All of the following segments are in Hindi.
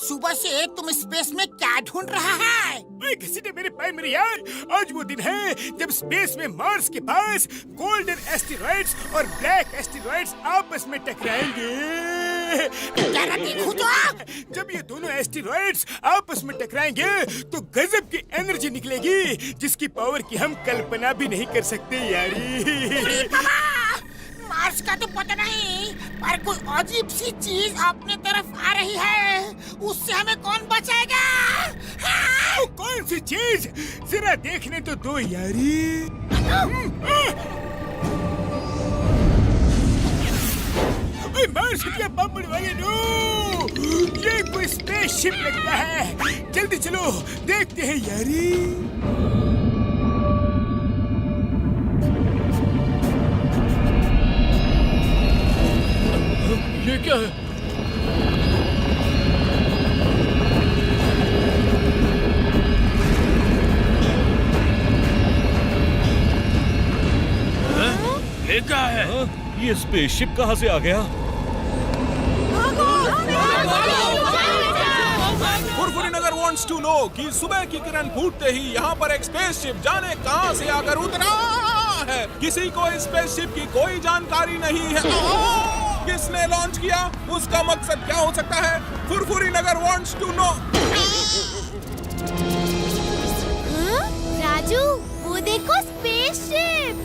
सुबह से तुम स्पेस में क्या ढूंढ रहा है? किसी ने मेरे पाए मेरे यार, आज वो दिन है जब स्पेस में मार्स के पास गोल्डन एस्टेरॉइड्स और ब्लैक एस्टेरॉइड्स आपस में टकराएंगे। जरा देखो तो। जब ये दोनों एस्टेरॉइड्स आपस में टकराएंगे तो गजब की एनर्जी निकलेगी जिसकी पावर की हम कल्पना भी नहीं कर सकते यारी। मार्स का तो पता नहीं, पर कोई अजीब सी चीज अपने तरफ आ रही है। उससे हमें कौन बचाएगा? वो कौन सी चीज? जरा देखने तो दो यारी। मार्स के पापड़ वाले नो, ये कोई स्पेसशिप लगता है। जल्दी चलो देखते हैं यारी। ये क्या है? ये क्या है? ये स्पेसशिप कहाँ से आ गया? फुरफुरीनगर wants to know कि सुबह की किरण फूटते ही यहाँ पर एक स्पेसशिप जाने कहाँ से आकर उतरा है। किसी को इस स्पेसशिप की कोई जानकारी नहीं है। किसने लॉन्च किया? उसका मकसद क्या हो सकता है? फुरफुरीनगर wants to know। राजू, वो देखो स्पेसशिप।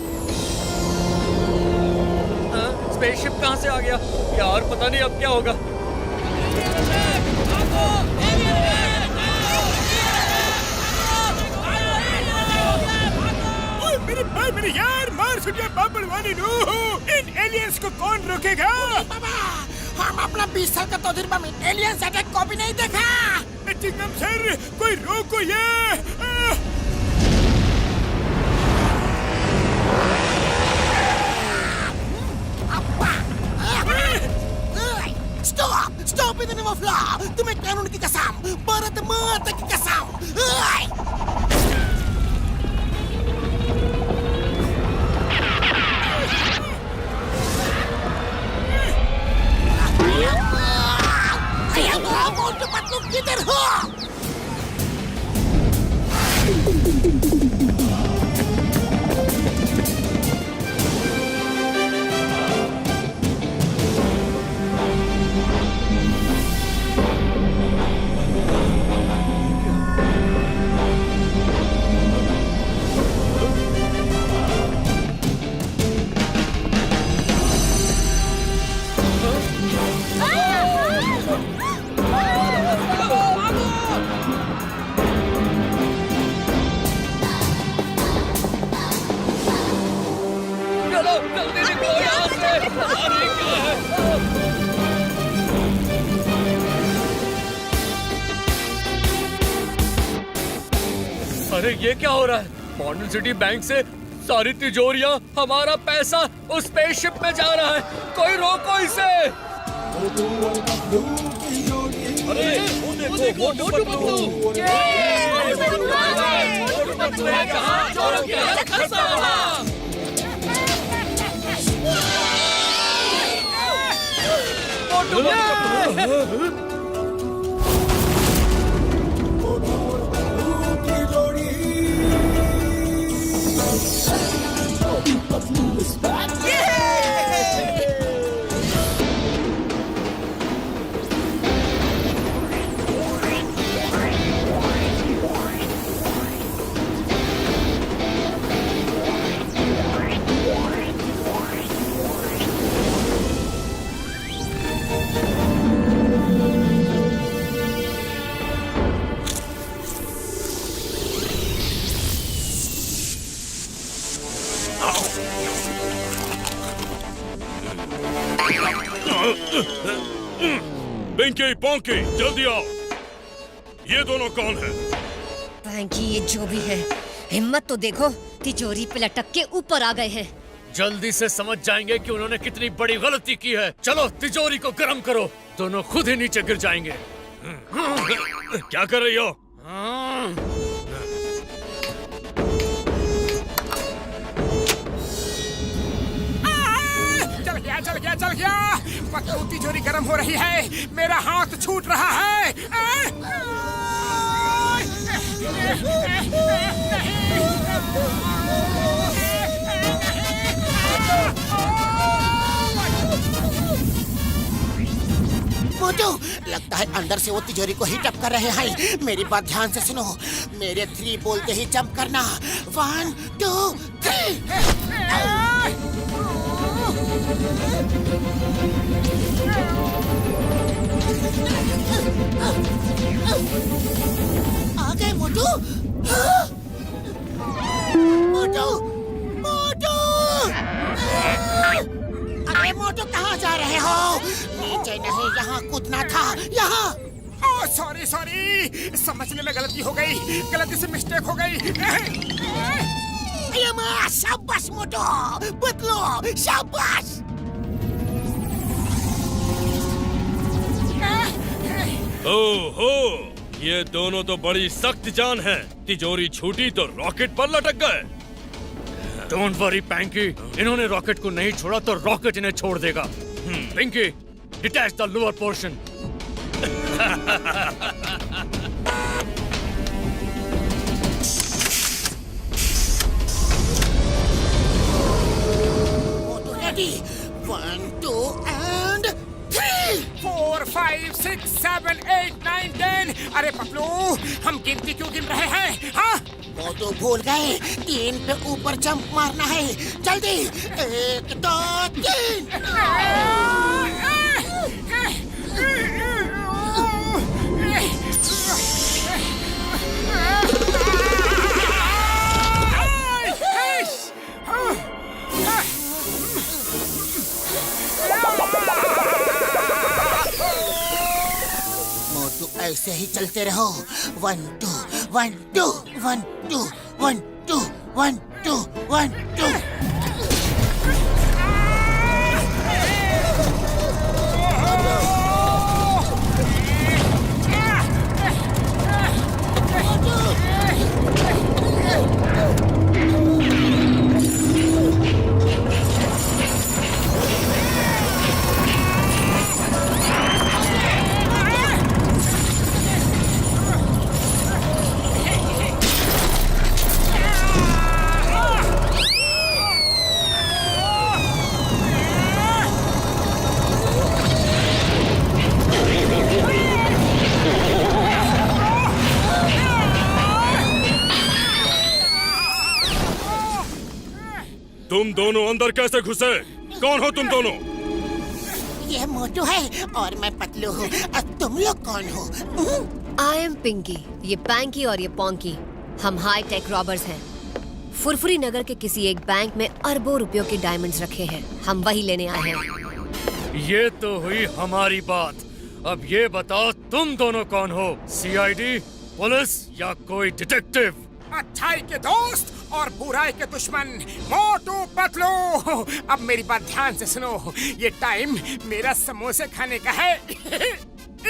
स्पेसशिप कहाँ से आ गया? यार पता नहीं अब क्या होगा। मेरे भाई मेरे यार, मार्स के पापड़ वाले नो, इन एलियंस को कौन रोकेगा? बाबा, हम अपना 20 साल का तजुर्बा में एलियंस अटैक को भी नहीं देखा। चिंगम सर, कोई रोको ये। Stop stop in the name of law. तुम्हें कानून की कसम, भारत माता की कसम। मोटू किधर हो? अरे ये क्या हो रहा है? मॉडर्न सिटी बैंक से सारी तिजोरियां, हमारा पैसा उस स्पेसशिप में जा रहा है। कोई रोको इसे। अरे वो देखो मोटू पतलू। मोटू पतलू है कहाँ? चोरों की हालत खस्ता वहाँ। मोटू पतलू। पिंकी पोंकी जल्दी आओ। ये दोनों कौन है? पैंकी, ये जो भी है, हिम्मत तो देखो, तिजोरी पे लटक के ऊपर आ गए हैं। जल्दी से समझ जाएंगे कि उन्होंने कितनी बड़ी गलती की है। चलो तिजोरी को गर्म करो, दोनों खुद ही नीचे गिर जाएंगे। क्या कर रही हो? चल गया पतलू तिजोरी तिजोरी गर्म हो रही है, मेरा हाथ छूट रहा है। मोटू, लगता है अंदर से वो तिजोरी को हीट अप कर रहे हैं। मेरी बात ध्यान से सुनो, मेरे 3 बोलते ही जंप करना। 1 2 3। आ गए मोटू। मोटू, मोटू, अरे मोटू कहाँ जा रहे हो? नीचे नहीं, यहाँ कूदना था, यहाँ। ओह सॉरी सॉरी, समझने में गलती हो गई, गलती से मिस्टेक हो गई। ये माँ, शाबाश मोटू, बदलो, शाबाश। ओहो, ये दोनों तो बड़ी सख्त जान है। तिजोरी छूटी तो रॉकेट पर लटक गए। डोंट वरी पैंकी, इन्होंने रॉकेट को नहीं छोड़ा तो रॉकेट इन्हें छोड़ देगा। Pinki, detach the lower portion. Motu ready. 1 2 and 3। 4 5 6 7 8 9 10। अरे पपलू, हम गिनती क्यों गिन रहे हैं? हाँ, मोटू भूल गए, 3 पे ऊपर जंप मारना है। जल्दी, 1 2 3। मोटू ऐसे ही चलते रहो। 1 2 1 2 1 2 1 2 1 2 1 2। तुम दोनों अंदर कैसे घुसे? कौन हो तुम दोनों? ये मोटू है और मैं पतलू हूँ। अब तुम लोग कौन हो? आई एम पिंकी, ये पैंकी और ये पोंकी। हम हाई टेक रॉबर्स हैं। फुरफुरी नगर के किसी एक बैंक में अरबों रुपयों के डायमंड्स रखे हैं, हम वही लेने आए हैं। ये तो हुई हमारी बात। अब ये बताओ तुम दोनों कौन हो? सीआईडी, पुलिस या कोई डिटेक्टिव? अच्छाई के दोस्त और बुराई के दुश्मन, मोटू पतलू। अब मेरी बात ध्यान से सुनो, ये टाइम मेरा समोसे खाने का है।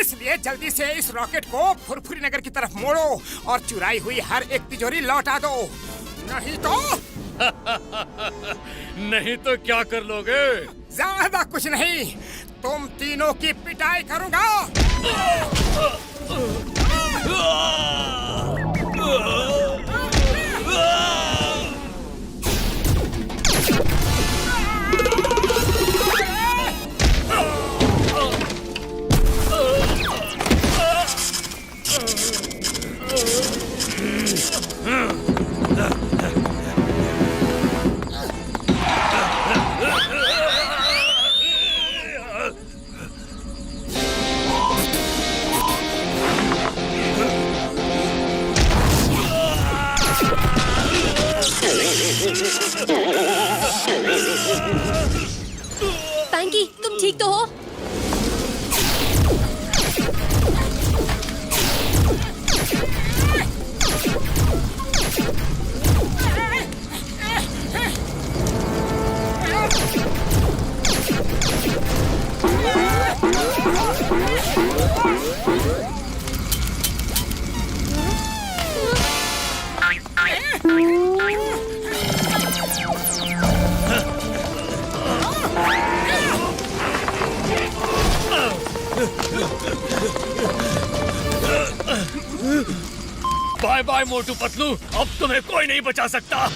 इसलिए जल्दी से इस रॉकेट को फुरफुरी नगर की तरफ मोड़ो और चुराई हुई हर एक तिजोरी लौटा दो। नहीं तो नहीं तो क्या कर लोगे? ज्यादा कुछ नहीं, तुम तीनों की पिटाई करूंगा। पैंकी, तुम ठीक तो हो? बाय मोटू पतलू, अब तुम्हें कोई नहीं बचा सकता।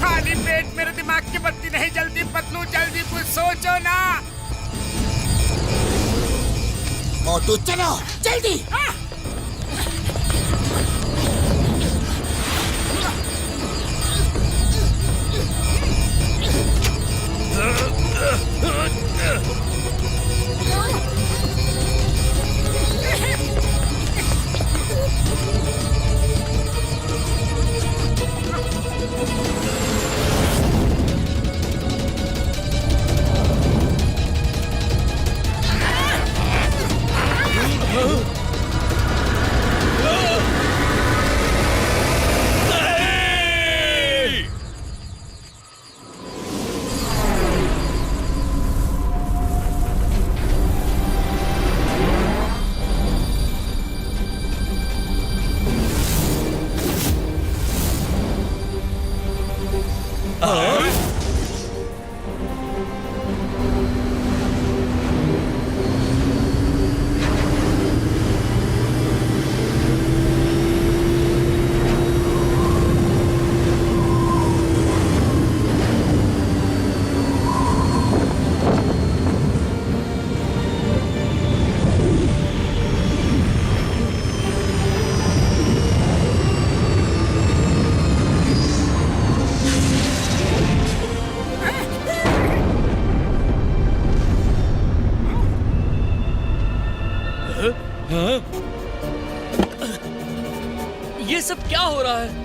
खाली पेट मेरे दिमाग की बत्ती नहीं जल्दी पतलू, जल्दी कुछ सोचो ना। मोटू चलो जल्दी। ये सब क्या हो रहा है?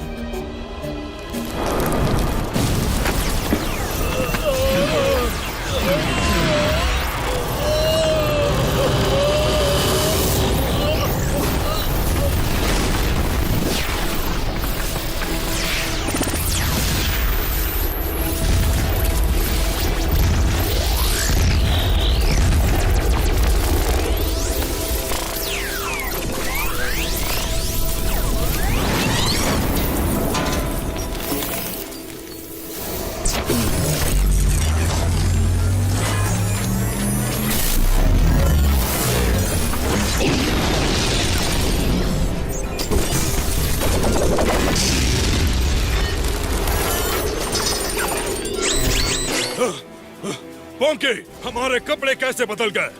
पोंकी, हमारे कपड़े कैसे बदल गए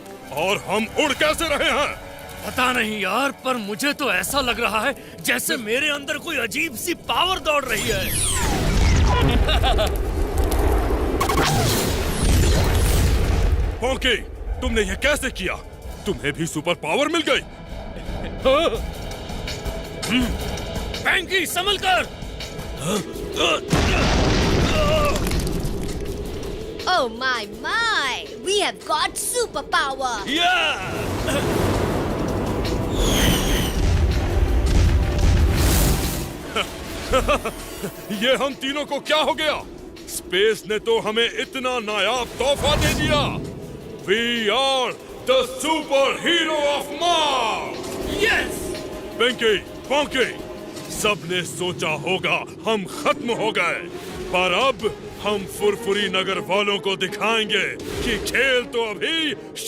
और हम उड़ कैसे रहे हैं? पता नहीं यार, पर मुझे तो ऐसा लग रहा है जैसे मेरे अंदर कोई अजीब सी पावर दौड़ रही है। पोंकी, तुमने ये कैसे किया? तुम्हें भी सुपर पावर मिल गई? पैंकी, संभल कर। Oh my! We have got superpower! ये हम तीनों को क्या हो गया? स्पेस ने तो हमें इतना नायाब तोहफा दे दिया। We are the superhero of Mars! Yes! Pinki, Ponki, सबने सोचा होगा हम खत्म हो गए, पर अब हम फुरफुरी नगर वालों को दिखाएंगे कि खेल तो अभी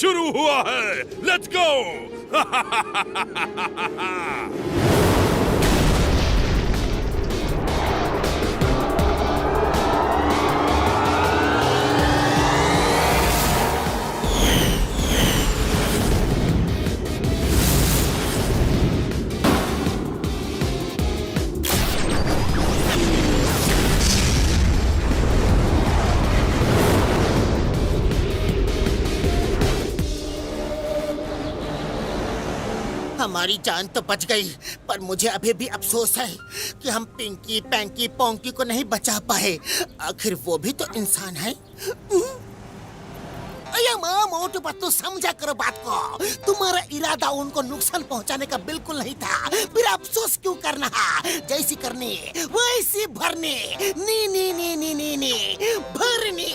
शुरू हुआ है। Let's go! हमारी जान तो बच गई, पर मुझे अभी भी अफसोस है कि हम पिंकी, पैंकी, पोंकी को नहीं बचा पाए। आखिर वो भी तो इंसान है। अया! मोटू पतलू समझा करो बात को। तुम्हारा इरादा उनको नुकसान पहुंचाने का बिल्कुल नहीं था, फिर अफसोस क्यों करना? जैसी करनी वैसी भरनी, नी नी नी नी नी नी भरनी।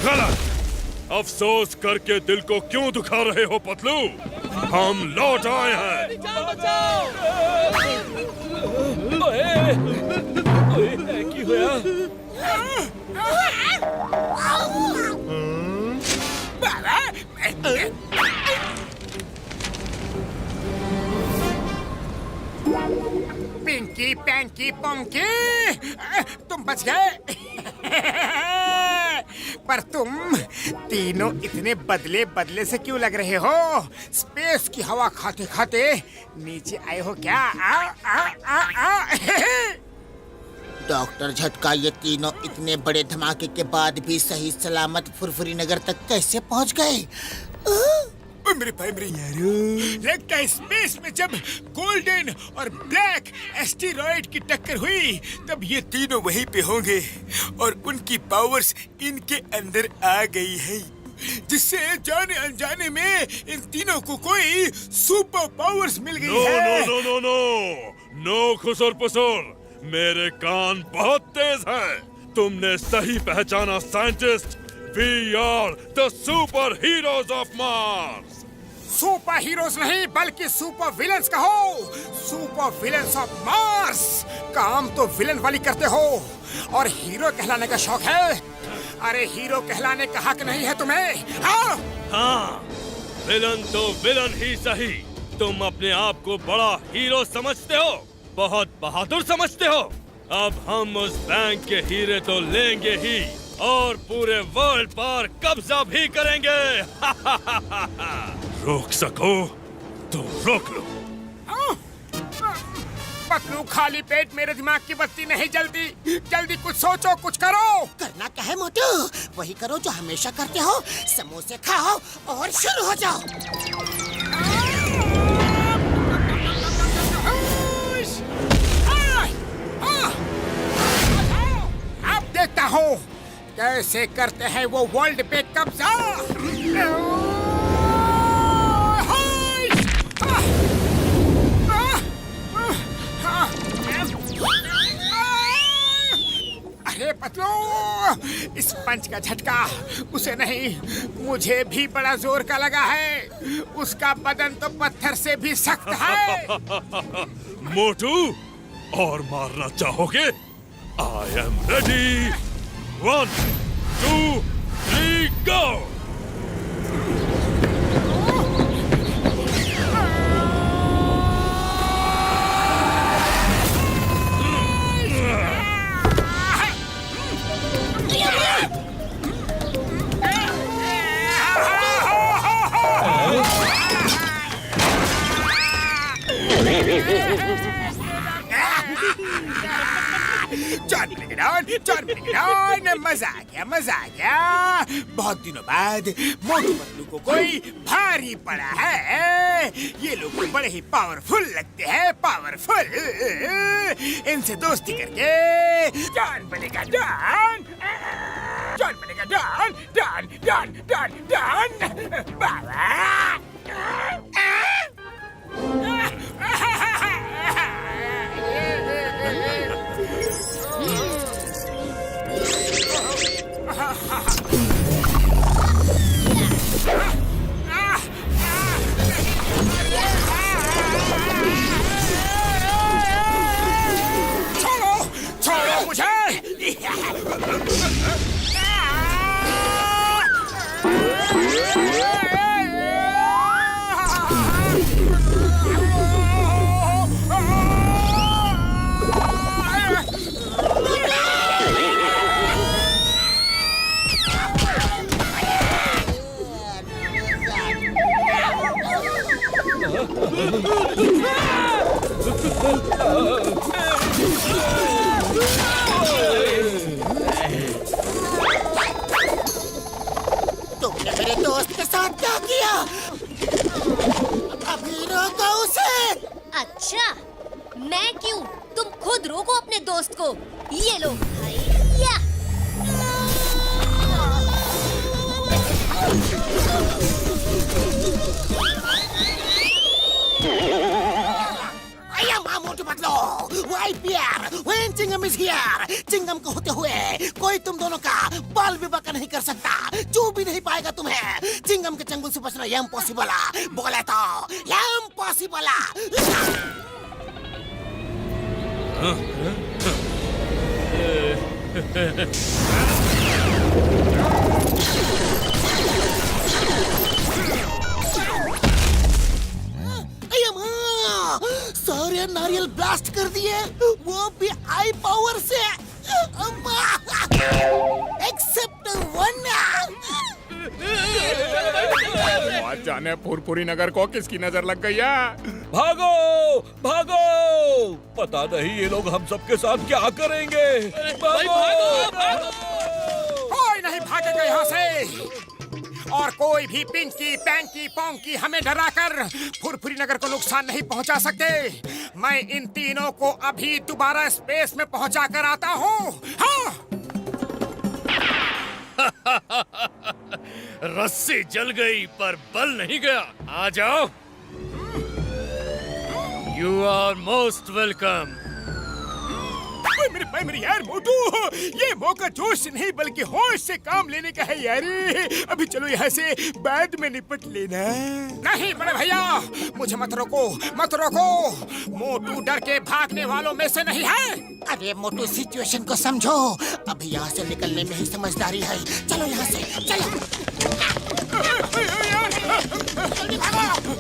गलत। अफसोस करके दिल को क्यों दुखा रहे हो पतलू? हम लौट आए हैं। पिंकी पैंकी पोंकी, तुम बच गए। पर तुम तीनों इतने बदले बदले से क्यों लग रहे हो? स्पेस की हवा खाते खाते नीचे आए हो क्या? डॉक्टर झटका, ये तीनों इतने बड़े धमाके के बाद भी सही सलामत फुरफुरी नगर तक कैसे पहुंच गए? मेरे भाई मेरे यारो, लगता है स्पेस में जब गोल्डन और ब्लैक एस्टेरॉइड की टक्कर हुई तब ये तीनों वहीं पे होंगे और उनकी पावर्स इनके अंदर आ गई है, जिससे जाने अनजाने में इन तीनों को कोई सुपर पावर्स मिल गई है। No no no no no खुसर पुसर, मेरे कान बहुत तेज हैं। तुमने सही पहचाना scientist. We are the super heroes of Mars. Super heroes नहीं बल्कि सुपर विलन्स कहो। Super villains of Mars. काम तो विलन वाली करते हो और हीरो कहलाने का शौक है। अरे हीरो कहलाने का हक नहीं है तुम्हें? हाँ, विलन तो विलन ही सही। तुम अपने आप को बड़ा हीरो समझते हो, बहुत बहादुर समझते हो। अब हम उस बैंक के हीरे तो लेंगे ही और पूरे वर्ल्ड पर कब्जा भी करेंगे। रोक सको तो रोक लो। पतलू, खाली पेट मेरे दिमाग की बत्ती नहीं जलती। जल्दी कुछ सोचो, कुछ करो। करना क्या है मोटू? वही करो जो हमेशा करते हो, समोसे खाओ और शुरू हो जाओ। अब देखता हूँ कैसे करते हैं वो वर्ल्ड पे कब्जा। अरे पतलू, इस पंच का झटका उसे नहीं, मुझे भी बड़ा जोर का लगा है। उसका बदन तो पत्थर से भी सख्त है। मोटू, और मारना चाहोगे? I am ready. 1, 2, 3, go! John ब्रिगेडॉन, मजा आ गया, मजा आ गया। बहुत दिनों बाद मोटू पतलू को कोई भारी पड़ा है। ये लोग तो बड़े ही पावरफुल लगते हैं, पावरफुल। इनसे दोस्ती करके जॉन बनेगा डॉन, जॉन बनेगा Don, Don Don Don Don. बाबा छोड़ो मुझे। तुमने मेरे दोस्त के साथ क्या किया? अभी रोको उसे। अच्छा, मैं क्यों? तुम खुद रोको अपने दोस्त को। ये लो। हैया। I am Motu Patlu. Why Pierre? When Chingam is here? Chingam को होते हुए कोई तुम दोनों का बाल विवाह का नहीं कर सकता। जो भी नहीं पाएगा तुम्हें। चिंगम के चंगुल से बचना इम्पॉसिबल है। बोले तो इम्पॉसिबल सारे नारियल ब्लास्ट कर दिए, वो भी आई पावर से। Except one. आज जाने फुरफुरी नगर को किसकी नजर लग गई है। भागो भागो, पता नहीं ये लोग हम सबके साथ क्या करेंगे। भागो भागो। कोई नहीं भागेगा यहाँ से, और कोई भी पिंकी पैंकी पोंकी हमें डराकर फुरफुरी नगर को नुकसान नहीं पहुंचा सकते। मैं इन तीनों को अभी दोबारा स्पेस में पहुंचा कर आता हूँ। हाँ। रस्सी जल गई पर बल नहीं गया। आ जाओ। You are most welcome. मेरे भाई मेरे यार मोटू, ये मौका जोश से नहीं बल्कि होश से काम लेने का है यार। अभी चलो यहाँ से बाद में निपट लेना। नहीं बड़े भैया, मुझे मत रोको मत रोको। मोटू डर के भागने वालों में से नहीं है। अरे मोटू, सिचुएशन को समझो। अभी यहाँ से निकलने में ही समझदारी है। चलो यहाँ से, चलो। जल्दी भागो।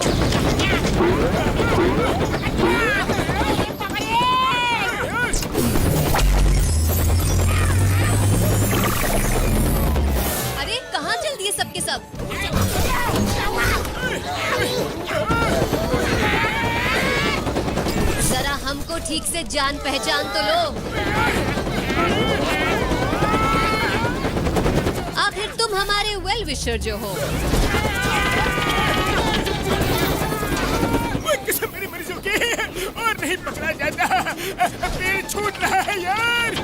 अरे कहाँ चल दिए सबके सब? जरा हमको ठीक से जान पहचान तो लो। आखिर तुम हमारे वेल विशर जो हो। कसम मेरी मर्जियों की, और नहीं पकड़ा जाता। पेड़ छूट रहा है यार।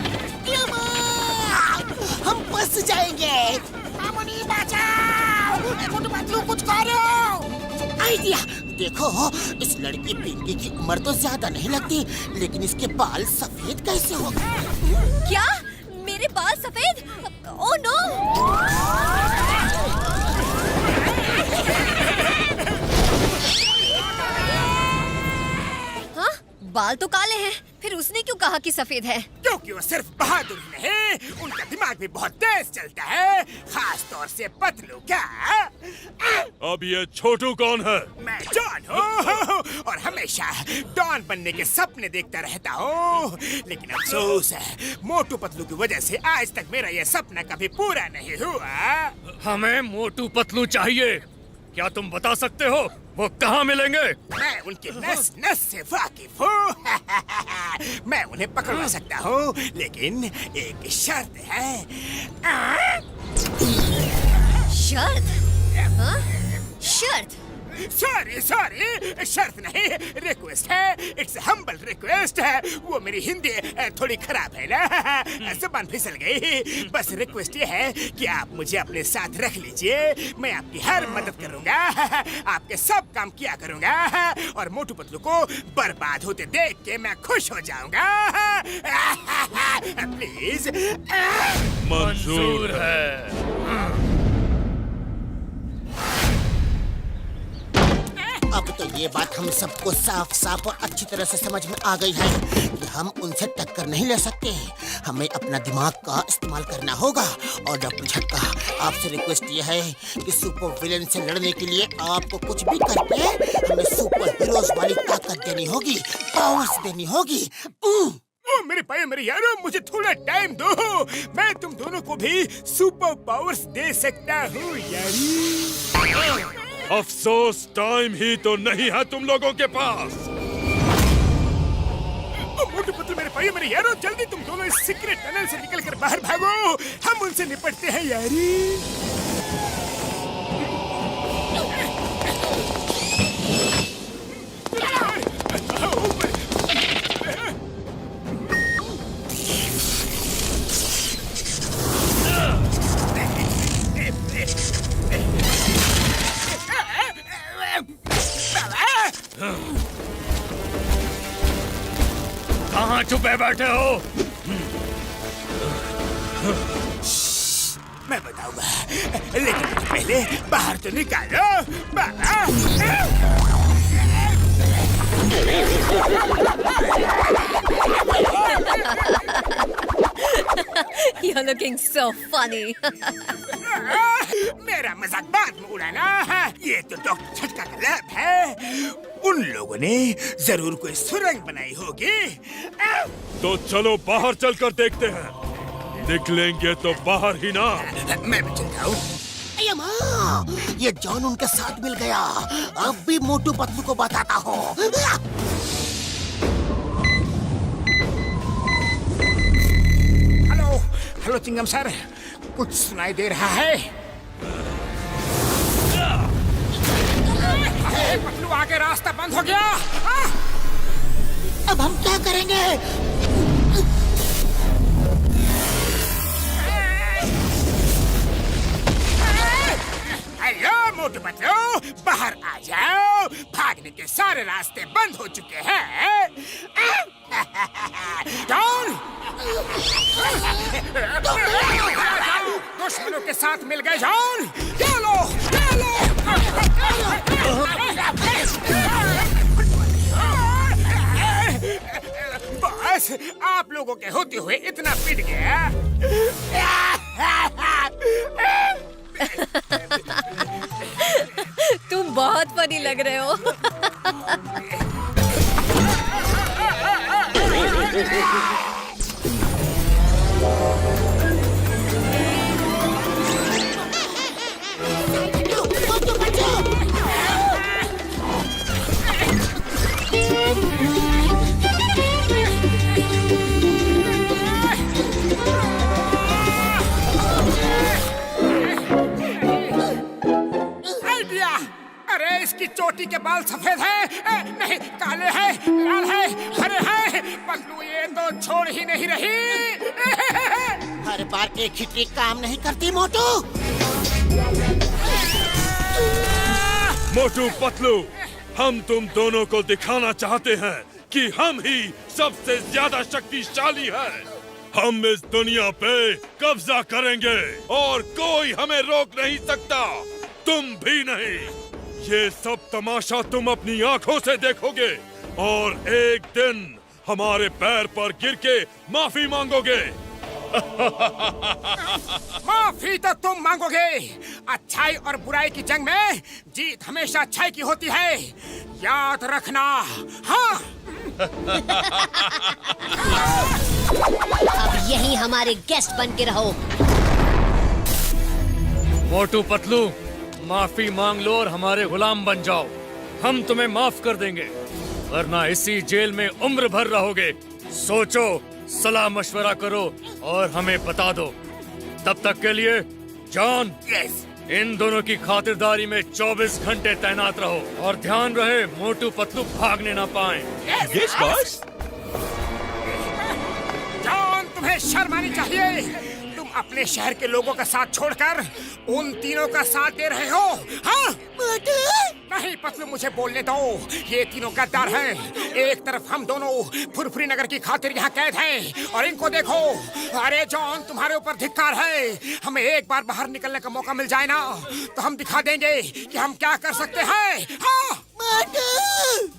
हम फंस जाएंगे। मामूनी बचाओ। मोटू पतलू कुछ करो। आइडिया देखो, इस लड़की पिंकी की उम्र तो ज्यादा नहीं लगती, लेकिन इसके बाल सफेद कैसे हो गए? क्या? मेरे बाल सफेद? Oh no! हाँ, बाल तो काले हैं, फिर उसने क्यों कहा कि सफेद है? क्योंकि वो सिर्फ बहादुर नहीं, उनका दिमाग भी बहुत तेज चलता है, खास तौर से पतलू का। अब ये छोटू कौन है? मैं डॉन हूँ और हमेशा डॉन बनने के सपने देखता रहता हूँ, लेकिन अफसोस है मोटू पतलू की वजह से आज तक मेरा ये सपना कभी पूरा नहीं हुआ। हमें मोटू पतलू चाहिए। क्या तुम बता सकते हो वो कहाँ मिलेंगे? मैं उनके नस नस से वाकिफ हूँ। मैं उन्हें पकड़वा सकता हूँ, लेकिन एक शर्त है। शर्त? हाँ? शर्त? सॉरी सॉरी, शर्त नहीं, रिक्वेस्ट है। इट्स हम्बल रिक्वेस्ट है। वो मेरी हिंदी थोड़ी खराब है ना, जुबान फिसल गई। बस रिक्वेस्ट ये है कि आप मुझे अपने साथ रख लीजिए। मैं आपकी हर मदद करूंगा, आपके सब काम किया करूंगा, और मोटू पतलू को बर्बाद होते देख के मैं खुश हो जाऊंगा। प्लीज। मंजूर है। अब तो ये बात हम सबको साफ साफ और अच्छी तरह से समझ में आ गई है कि हम उनसे टक्कर नहीं ले सकते। हमें अपना दिमाग का इस्तेमाल करना होगा। और डॉक्टर झटका, आपसे रिक्वेस्ट ये है कि सुपर विलेन से लड़ने के लिए आपको कुछ भी करके हमें सुपर हीरोज वाली ताकत देनी होगी, पावर्स देनी होगी। ओ मेरे भाई मेरे यारो, मुझे थोड़ा टाइम दो। मैं तुम दोनों को भी सुपर पावर्स दे सकता हूँ यारी। अफसोस टाइम ही तो नहीं है तुम लोगों के पास। मोटू पतलू मेरे भाई मेरे यारो, जल्दी तुम दोनों इस सीक्रेट टनल से निकलकर बाहर भागो। हम उनसे निपटते हैं यारी। यहाँ छुपे बैठे हो? मैं बताऊंगा, लेकिन पहले बाहर तो निकालो। You're looking so funny. मेरा मजाक बाद में उड़ाना। ये तो डॉक्टर छटका का लैब है। उन लोगों ने जरूर कोई सुरंग बनाई होगी। तो चलो बाहर चलकर देखते हैं। निकलेंगे तो बाहर ही ना। मैं भी चलता हूँ। अय्या, ये जॉन उनके साथ मिल गया। अब भी मोटू पतलू को बताता हूँ। हेलो हेलो चिंगम सर, कुछ सुनाई दे रहा है? पतलू आगे रास्ता बंद हो गया। अब हम क्या करेंगे? हेलो मोटू पतलू, बाहर आ जाओ। भागने के सारे रास्ते बंद हो चुके हैं। डॉन, दुश्मनों के साथ मिल गए जॉन। चलो चलो। बस आप लोगों के होते हुए इतना पिट गया। तुम बहुत फनी लग रहे हो। मोटू बचाओ। आइडिया! अरे इसकी चोटी के बाल सफेद हैं, नहीं काले हैं, लाल हैं, हरे हैं। पतलू ये तो छोड़ ही नहीं रही। हर बार एक ही ट्रिक काम नहीं करती मोटू। मोटू पतलू, हम तुम दोनों को दिखाना चाहते हैं कि हम ही सबसे ज्यादा शक्तिशाली हैं। हम इस दुनिया पे कब्जा करेंगे और कोई हमें रोक नहीं सकता, तुम भी नहीं। ये सब तमाशा तुम अपनी आंखों से देखोगे और एक दिन हमारे पैर पर गिर के माफी मांगोगे। माफी तो तुम मांगोगे। अच्छाई और बुराई की जंग में जीत हमेशा अच्छाई की होती है, याद रखना। हाँ। अब यही हमारे गेस्ट बन के रहो। मोटू पतलू, माफी मांग लो और हमारे गुलाम बन जाओ। हम तुम्हें माफ कर देंगे, वरना इसी जेल में उम्र भर रहोगे। सोचो, सलाह मशवरा करो और हमें बता दो। तब तक के लिए जॉन, यस। इन दोनों की खातिरदारी में 24 घंटे तैनात रहो और ध्यान रहे मोटू पतलू भागने ना पाएं। Yes boss. जॉन, तुम्हें शर्म आनी चाहिए। तुम अपने शहर के लोगों का साथ छोड़कर उन तीनों का साथ दे रहे हो। हाँ? नहीं पतलू, मुझे बोलने दो। ये तीनों गद्दार हैं। एक तरफ हम दोनों फुरफुरी नगर की खातिर यहाँ कैद हैं और इनको देखो। अरे जॉन, तुम्हारे ऊपर धिक्कार है। हमें एक बार बाहर निकलने का मौका मिल जाए ना, तो हम दिखा देंगे कि हम क्या कर सकते हैं। हाँ?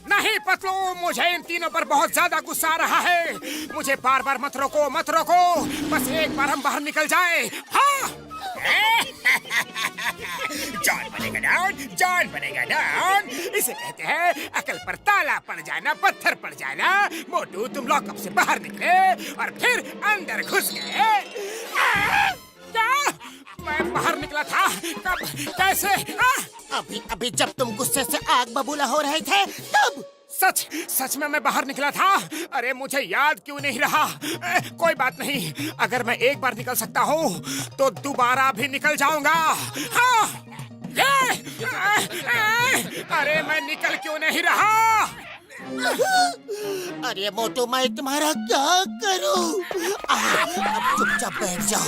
नहीं पतलू, मुझे इन तीनों पर बहुत ज्यादा गुस्सा आ रहा है। मुझे बार बार मत रोको, मत रोको। बस एक बार हम बाहर निकल जाए। हाँ? जॉन बनेगा डॉन, जॉन बनेगा डॉन। इसे कहते हैं अकल पर ताला पड़ जाना, पत्थर पड़ जाना। मोटू, तुम लॉकअप से बाहर निकले और फिर अंदर घुस गए। क्या? मैं बाहर निकला था? कब? कैसे? अभी जब तुम गुस्से से आग बबूला हो रहे थे तब। सच में मैं बाहर निकला था। अरे मुझे याद क्यों नहीं रहा? कोई बात नहीं, अगर मैं एक बार निकल सकता हूँ तो दोबारा भी निकल जाऊंगा। हाँ, अरे मैं निकल क्यों नहीं रहा? अरे मोटू, मैं तुम्हारा क्या करूं? अब चुपचाप बैठ जाओ।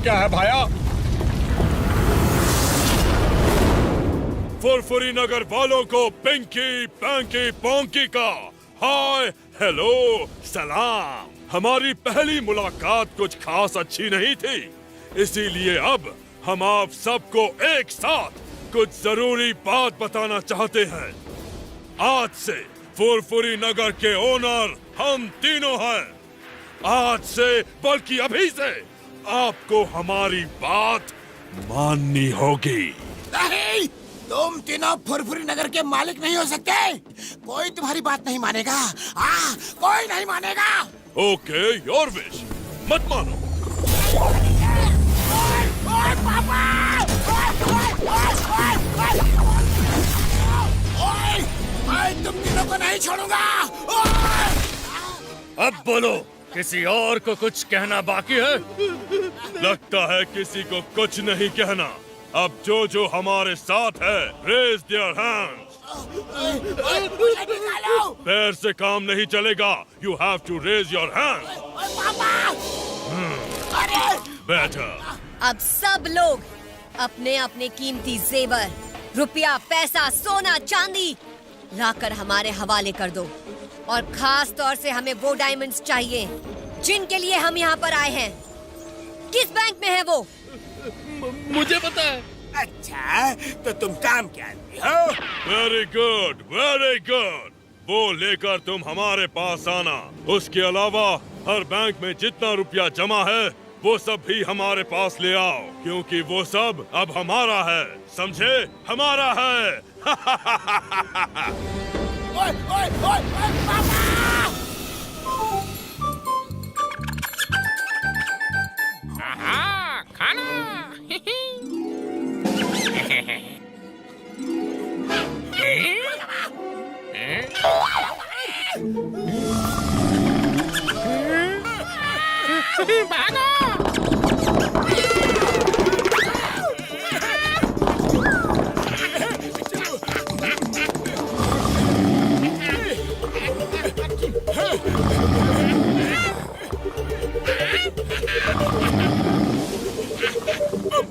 क्या है भाया? फुरफुरी नगर वालों को पिंकी पैंकी पोंकी का हाय हेलो सलाम। हमारी पहली मुलाकात कुछ खास अच्छी नहीं थी, इसीलिए अब हम आप सबको एक साथ कुछ जरूरी बात बताना चाहते हैं। आज से फुरफुरी नगर के ओनर हम तीनों हैं। आज से बल्कि अभी से आपको हमारी बात माननी होगी। नहीं, तुम तीनों फुरफुरी नगर के मालिक नहीं हो सकते। कोई तुम्हारी बात नहीं मानेगा। कोई नहीं मानेगा। Okay, your wish. मत मानो। ओए पापा! ओए, मैं तुम तीनों को नहीं छोड़ूंगा। अब बोलो, किसी और को कुछ कहना बाकी है? लगता है किसी को कुछ नहीं कहना। अब जो हमारे साथ है, रेज देयर हैंड्स। मुझे निकालो। पैर से काम नहीं चलेगा। You have to raise your hands. पापा! अरे! बेटर। अब सब लोग अपने अपने कीमती जेवर, रुपया, पैसा, सोना, चांदी लाकर हमारे हवाले कर दो। और खास तौर से हमें वो डायमंड्स चाहिए जिनके लिए हम यहाँ पर आए हैं। किस बैंक में है वो? मुझे पता है। अच्छा, तो तुम काम क्या हो? Very good, very good. वो लेकर तुम हमारे पास आना। उसके अलावा हर बैंक में जितना रुपया जमा है वो सब भी हमारे पास ले आओ, क्योंकि वो सब अब हमारा है। समझे? हमारा है। ओए, ओए, ओए, ओए, पापा! खाना।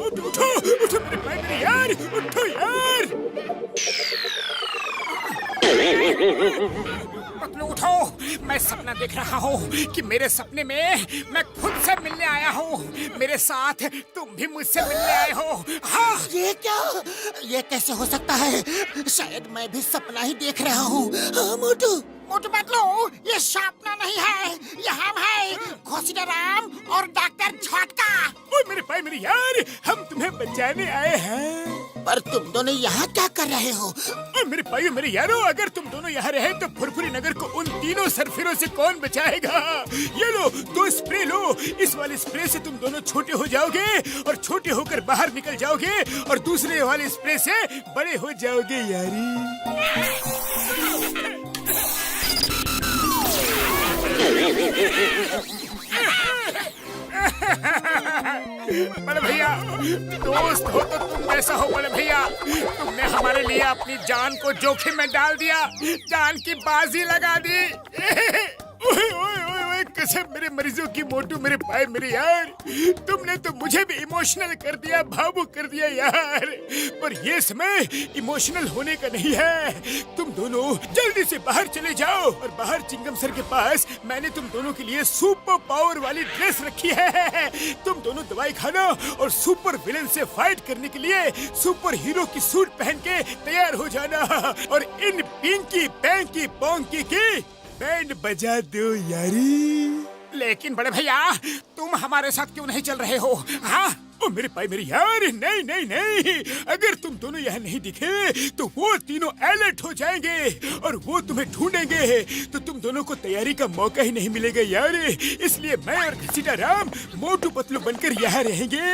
उठो मेरे भाई, मेरे यार, उठो यार। पतलू उठो, मैं सपना देख रहा हूँ कि मेरे सपने में मैं खुद से मिलने आया हूँ। मेरे साथ तुम भी मुझसे मिलने आए हो। हाँ, ये क्या? ये कैसे हो सकता है? शायद मैं भी सपना ही देख रहा हूँ। मोटू, मोटू पतलू, ये सपना नहीं है, ये हम है, घोसीटा राम और डॉक्टर झटका। ओए मेरे भाई, मेरे यार, हम तुम्हें बचाने आए हैं। पर तुम दोनों यहाँ क्या कर रहे हो? और मेरे भाइयों, मेरे यारों, अगर तुम दोनों यहाँ रहे तो फुरफुरी नगर को उन तीनों सरफिरों से कौन बचाएगा? ये लो, 2 स्प्रे लो। इस वाले स्प्रे से तुम दोनों छोटे हो जाओगे और छोटे होकर बाहर निकल जाओगे, और दूसरे वाले स्प्रे से बड़े हो जाओगे यारी। बड़े भैया, दोस्त हो तो तुम कैसा हो बड़े भैया? तुमने हमारे लिए अपनी जान को जोखिम में डाल दिया, जान की बाजी लगा दी। ओए ओए ओए ओए, कसम मेरे मरीजों की मोटू, मेरे भाई, मेरे यार, तुमने तो मुझे भी इमोशनल कर दिया, भावुक कर दिया यार। पर ये समय इमोशनल होने का नहीं है। तुम दोनों जल्दी से बाहर चले जाओ, और बाहर चिंगम सर के पास मैंने तुम दोनों के लिए सुपर पावर वाली ड्रेस रखी है। तुम दोनों दवाई खाना और सुपर विलेन से फाइट करने के लिए सुपर हीरो की सूट पहन के तैयार हो जाना, और इन पिंकी पैंकी पोंकी की बैंड बजा दो यारी। लेकिन बड़े भैया, तुम हमारे साथ क्यों नहीं चल रहे हो? हाँ, ओ मेरे भाई, मेरे यार, नहीं नहीं नहीं, अगर तुम दोनों यहाँ नहीं दिखे तो वो तीनों अलर्ट हो जाएंगे और वो तुम्हें ढूंढेंगे, तो तुम दोनों को तैयारी का मौका ही नहीं मिलेगा यार। इसलिए मैं और घसीटा राम मोटू पतलू बनकर यहाँ रहेंगे,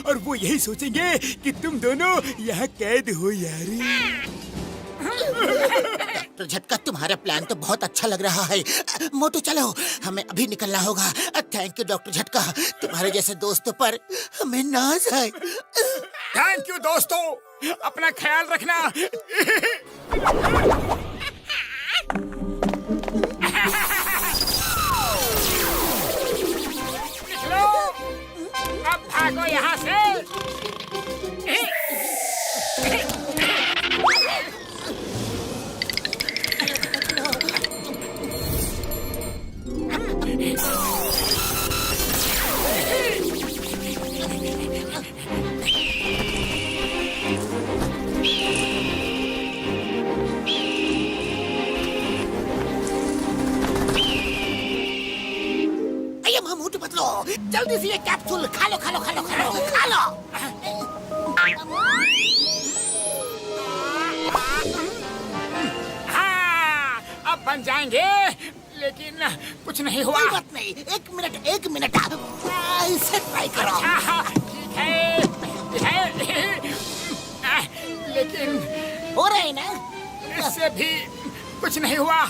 और वो यही सोचेंगे कि तुम दोनों यहाँ कैद हो यार। डॉक्टर झटका, तुम्हारा प्लान तो बहुत अच्छा लग रहा है। मोटू चलो, हमें अभी निकलना होगा। थैंक यू डॉक्टर झटका, तुम्हारे जैसे दोस्तों पर हमें नाज है। थैंक यू दोस्तों, अपना ख्याल रखना। निकलो, अब भागो जल्दी से ये कैप्सूल खा लो खा लो खा लो खा लो खा लो। हाँ, अब बन जाएंगे, लेकिन कुछ नहीं हुआ। कोई बात नहीं, एक मिनट इसे ट्राई करो। हाँ, ठीक है, लेकिन हो रहा है ना? इससे भी कुछ नहीं हुआ।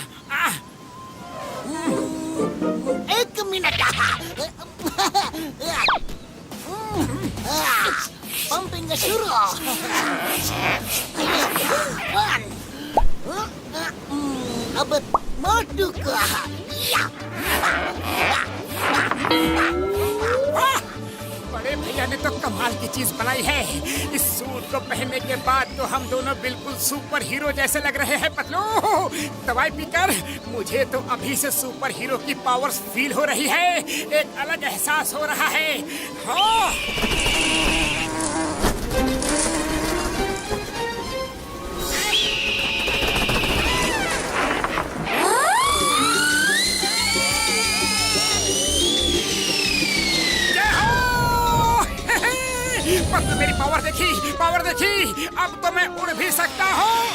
एक मिनट। पंपिंग शुरू। अब मोटू को बड़े भैया ने तो कमाल की चीज बनाई है। इस सूट को पहनने के बाद तो हम दोनों बिल्कुल सुपर हीरो जैसे लग रहे हैं पतलू। दवाई पीकर मुझे तो अभी से सुपर हीरो की पावर्स फील हो रही है। एक अलग एहसास हो रहा है। हाँ। पतलू मेरी पावर देखी, अब तो मैं उड़ भी सकता हूँ।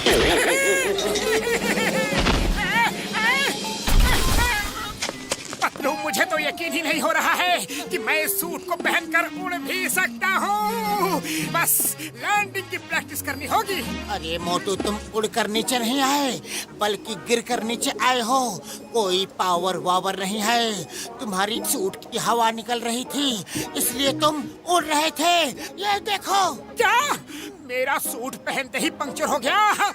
पतलू मुझे तो यकीन ही नहीं हो रहा है कि मैं इस सूट को पहनकर उड़ भी सकता हूँ। बस लैंडिंग की प्रैक्टिस करनी होगी। अरे मोटू, तुम उड़कर नीचे नहीं आए, बल्कि गिरकर नीचे आए हो। कोई पावर वावर नहीं है, तुम्हारी सूट की हवा निकल रही थी, इसलिए तुम उड़ रहे थे। ये देखो। क्या मेरा सूट पहनते ही पंक्चर हो गया?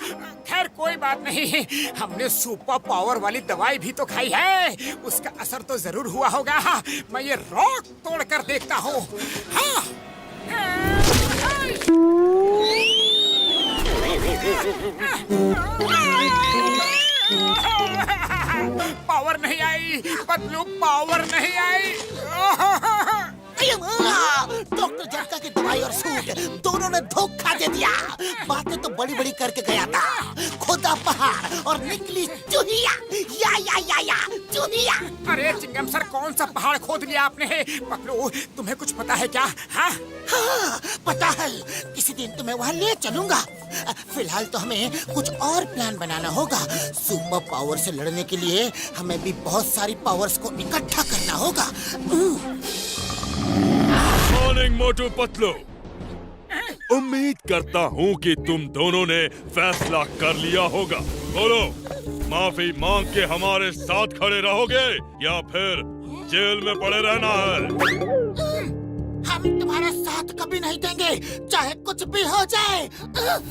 खैर कोई बात नहीं, हमने सुपर पावर वाली दवाई भी तो खाई है, उसका असर तो जरूर हुआ होगा। मैं ये रॉक तोड़ कर देखता हूँ। हाँ। पावर नहीं आई पतलू, पावर नहीं आई। डॉक्टर झटका की दवाई और सूट दोनों ने धोखा दे दिया। बातें तो बड़ी बड़ी करके गया था, खुदा पहाड़ और निकली चूहिया। या चूहिया। अरे चिंगम सर, कौन सा पहाड़ खोद लिया आपने? पतलू तुम्हें कुछ पता है क्या? हाँ पता है, किसी दिन तुम्हें वहाँ ले चलूंगा। फिलहाल तो हमें कुछ और प्लान बनाना होगा। सुपर पावर से लड़ने के लिए हमें भी बहुत सारी पावर्स को इकट्ठा करना होगा। मॉर्निंग मोटू पतलू, उम्मीद करता हूँ कि तुम दोनों ने फैसला कर लिया होगा। बोलो, माफी मांग के हमारे साथ खड़े रहोगे या फिर जेल में पड़े रहना है? हम तुम्हारा साथ कभी नहीं देंगे, चाहे कुछ भी हो जाए।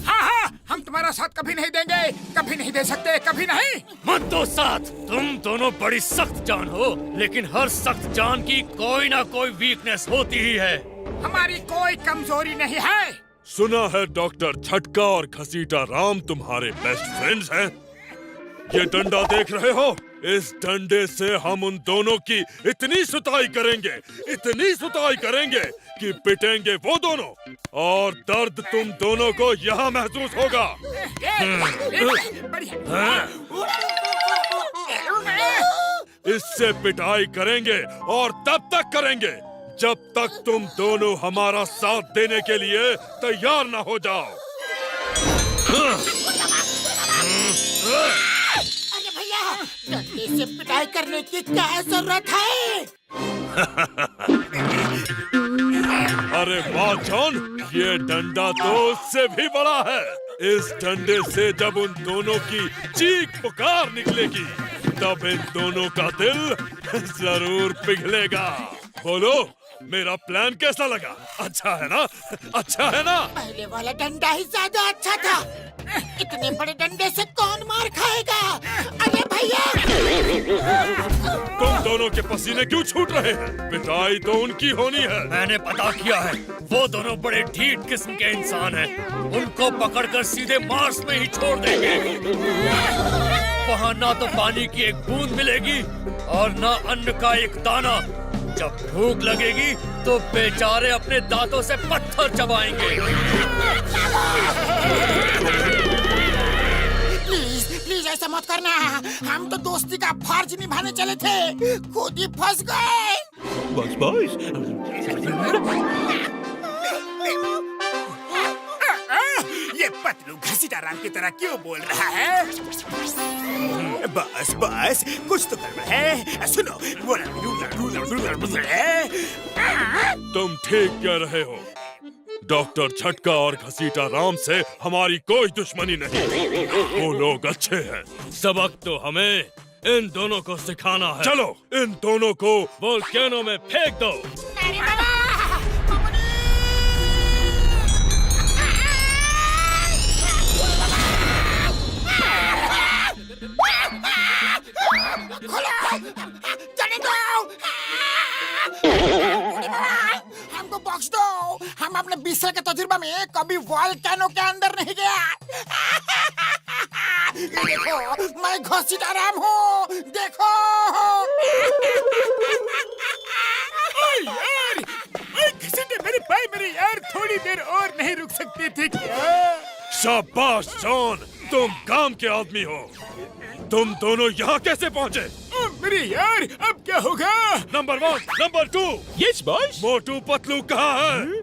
हाँ, हम तुम्हारा साथ कभी नहीं देंगे, कभी नहीं दे सकते, कभी नहीं। मत दो साथ। तुम दोनों बड़ी सख्त जान हो, लेकिन हर सख्त जान की कोई ना कोई वीकनेस होती ही है। हमारी कोई कमजोरी नहीं है। सुना है डॉक्टर झटका और घसीटा राम तुम्हारे बेस्ट फ्रेंड्स हैं। ये डंडा देख रहे हो? इस डंडे से हम उन दोनों की इतनी सुताई करेंगे कि पिटेंगे वो दोनों, और दर्द तुम दोनों को यहाँ महसूस होगा। इससे पिटाई करेंगे और तब तक करेंगे जब तक तुम दोनों हमारा साथ देने के लिए तैयार न हो जाओ। अरे भैया, डंडे से पिटाई करने की क्या जरूरत है? अरे वाह जॉन, ये डंडा तो उससे भी बड़ा है। इस डंडे से जब उन दोनों की चीख पुकार निकलेगी, तब इन दोनों का दिल जरूर पिघलेगा। बोलो, मेरा प्लान कैसा लगा? अच्छा है ना? अच्छा है ना? पहले वाला डंडा ही ज्यादा अच्छा था। इतने बड़े डंडे से कौन मार खाएगा? अरे भैया, तुम दोनों के पसीने क्यों छूट रहे हैं? पिटाई तो उनकी होनी है। मैंने पता किया है, वो दोनों बड़े ढीठ किस्म के इंसान हैं। उनको पकड़कर सीधे मार्स में ही छोड़ देंगे। वहाँ ना तो पानी की एक बूंद मिलेगी और ना अन्न का एक दाना। जब भूख लगेगी तो बेचारे अपने दांतों से पत्थर चबाएंगे। प्लीज ऐसा मत करना। हम तो दोस्ती का फर्ज निभाने चले थे, खुद ही फंस गए। बॉस बॉस ये पतलू घसीटाराम की तरह क्यों बोल रहा है? बस बस कुछ तो गड़बड़ है। सुनो, तुम ठीक कह रहे हो। डॉक्टर झटका और घसीटा राम से हमारी कोई दुश्मनी नहीं। वो लोग अच्छे हैं। सबक तो हमें इन दोनों को सिखाना है। चलो इन दोनों को वोल्केनो में फेंक दो। हमको बख्श दो। हम अपने 20 साल के तजुर्बा में कभी वोल्केनो के अंदर नहीं गया। देखो, मैं घसीटाराम हूँ। देखो। यार, घसीटे मेरे भाई मेरे यार, थोड़ी देर और नहीं रुक सकते थे क्या? शाबाश जॉन, तुम काम के आदमी हो। तुम दोनों यहाँ कैसे पहुँचे? मेरे यार, अब क्या होगा? Number 1, number 2, yes boss. Motu Patlu कहाँ है?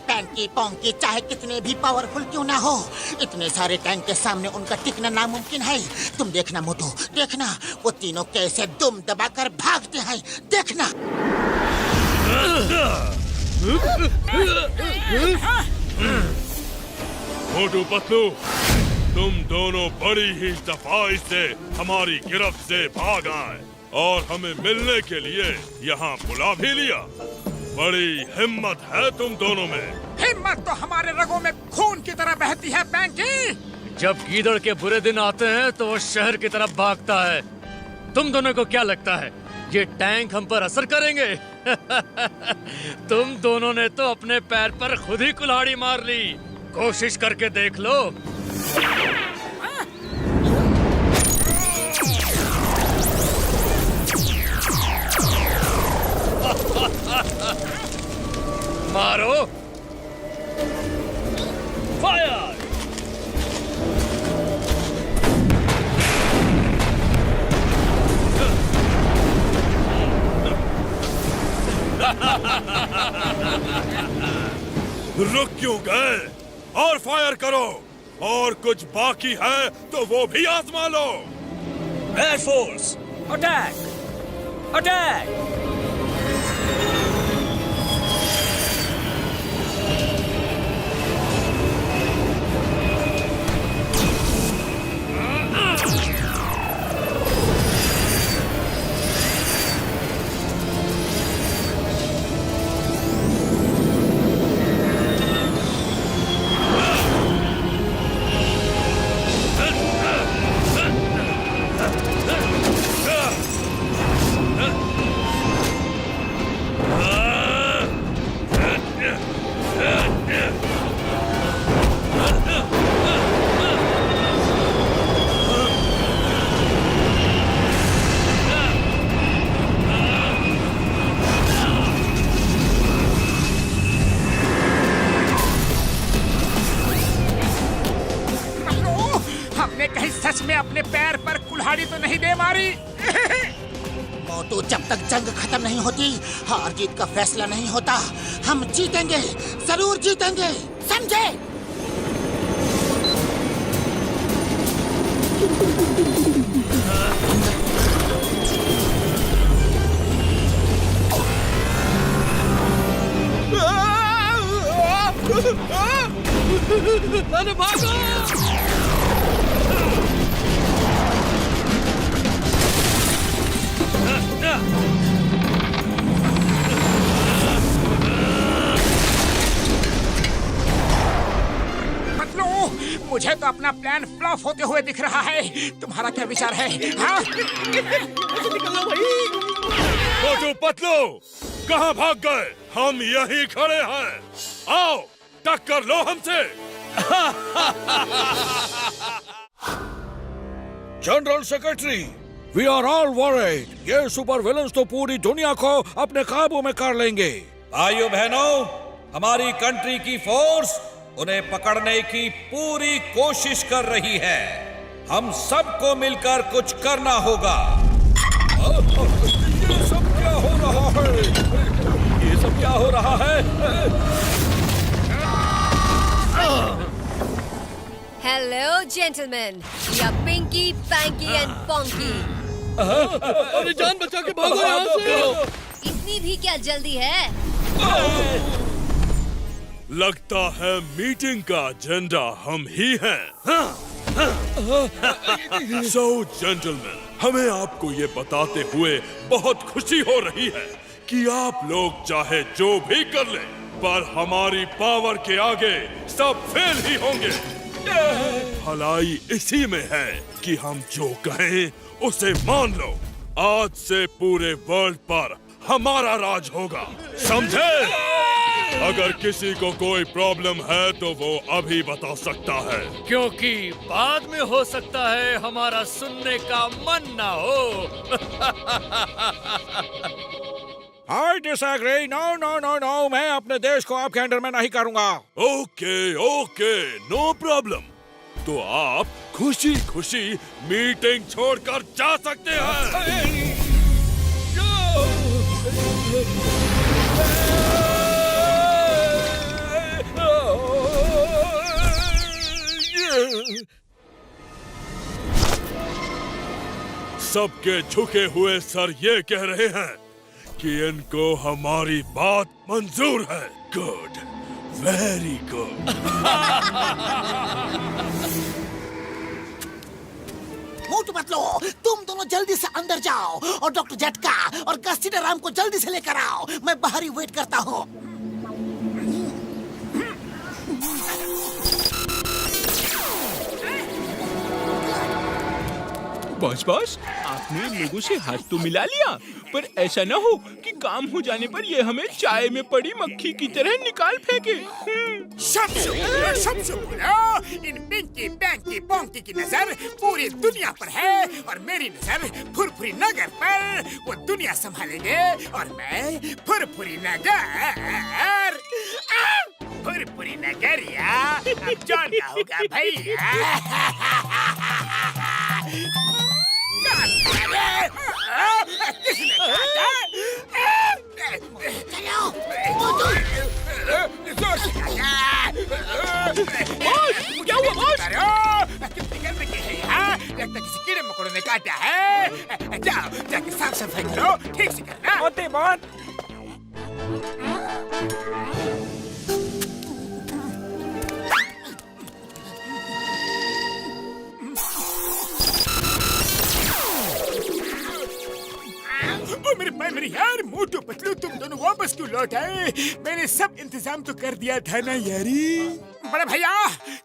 पैंकी पोंकी चाहे कितने भी पावरफुल क्यों ना हो, इतने सारे टैंक के सामने उनका टिकना नामुमकिन है। तुम देखना मोटू, देखना वो तीनों कैसे दुम दबाकर भागते हैं। देखना। मोटू पतलू, तुम दोनों बड़ी ही सफाई से हमारी गिरफ्त से भाग आए और हमें मिलने के लिए यहाँ बुला भी लिया। बड़ी हिम्मत है तुम दोनों में। हिम्मत तो हमारे रगों में खून की तरह बहती है पैंकी। जब गीदड़ के बुरे दिन आते हैं तो वो शहर की तरफ भागता है। तुम दोनों को क्या लगता है ये टैंक हम पर असर करेंगे? तुम दोनों ने तो अपने पैर पर खुद ही कुल्हाड़ी मार ली। कोशिश करके देख लो। मारो। फायर। रुक क्यों गए? और फायर करो। और कुछ बाकी है तो वो भी आजमा लो। Air force attack attack. हमने कहीं सच में अपने पैर पर कुल्हाड़ी तो नहीं दे मारी? मोटू, जब तक जंग खत्म नहीं होती, हार जीत का फैसला नहीं होता। हम जीतेंगे, जरूर जीतेंगे, समझे? अरे भागो! पतलू, मुझे तो अपना प्लान फ्लॉप होते हुए दिख रहा है। तुम्हारा क्या विचार है? हाँ? मोटू पतलू, कहाँ भाग गए? हम यहीं खड़े हैं। आओ टक्कर लो हमसे। General secretary, we are all worried. ये सुपर विलन्स तो पूरी दुनिया को अपने काबू में कर लेंगे। भाइयों बहनों, हमारी कंट्री की फोर्स उन्हें पकड़ने की पूरी कोशिश कर रही है। हम सबको मिलकर कुछ करना होगा। ये सब क्या हो रहा है? ये सब क्या हो रहा है? हेलो जेंटलमैन, या पिंकी, पैंकी एंड पोंकी। अरे जान बचा के भागो यहाँ से। इतनी भी क्या जल्दी है? लगता है मीटिंग का एजेंडा हम ही हैं। सो जेंटलमैन, हमें आपको ये बताते हुए बहुत खुशी हो रही है कि आप लोग चाहे जो भी कर लें, पर हमारी पावर के आगे सब फेल ही होंगे। भलाई इसी में है कि हम जो कहें उसे मान लो। आज से पूरे वर्ल्ड पर हमारा राज होगा, समझे? अगर किसी को कोई प्रॉब्लम है तो वो अभी बता सकता है, क्योंकि बाद में हो सकता है हमारा सुनने का मन ना हो। I disagree. No, no, no, no. मैं अपने देश को आपके अंडर में नहीं करूंगा। Okay okay, no problem. तो आप खुशी खुशी मीटिंग छोड़कर जा सकते हैं। सबके झुके हुए सर ये कह रहे हैं कि इनको हमारी बात मंजूर है। Good, very good. Motu Patlu, तुम दोनों जल्दी से अंदर जाओ और डॉक्टर झटका और गस्तीराम को जल्दी से लेकर आओ। मैं बाहर ही वेट करता हूँ। बॉस, आपने लोगों से हाथ तो मिला लिया, पर ऐसा ना हो कि काम हो जाने पर ये हमें चाय में पड़ी मक्खी की तरह निकाल फेंके। सब बोलो। इन पिंकी, पैंकी, पोंकी की नजर पूरी दुनिया पर है और मेरी नजर फुरफुरी नगर पर। वो दुनिया संभालेंगे और मैं फुरफुरी नगर। फुरफुरी नगरिया अब जॉन का होगा भैया। किसने काटा? चलो, मोटू। क्या हुआ बॉस? कितनी गंदगी है यहाँ? लगता किसी कीड़े मकोड़े ने काटा है। जाओ जाके साफ सफाई करो, ठीक से करना। होते बात। मेरे यार, मोटू पतलू, तुम दोनों वापस क्यों लौट आए? मैंने सब इंतजाम तो कर दिया था ना यारी। बड़े भैया,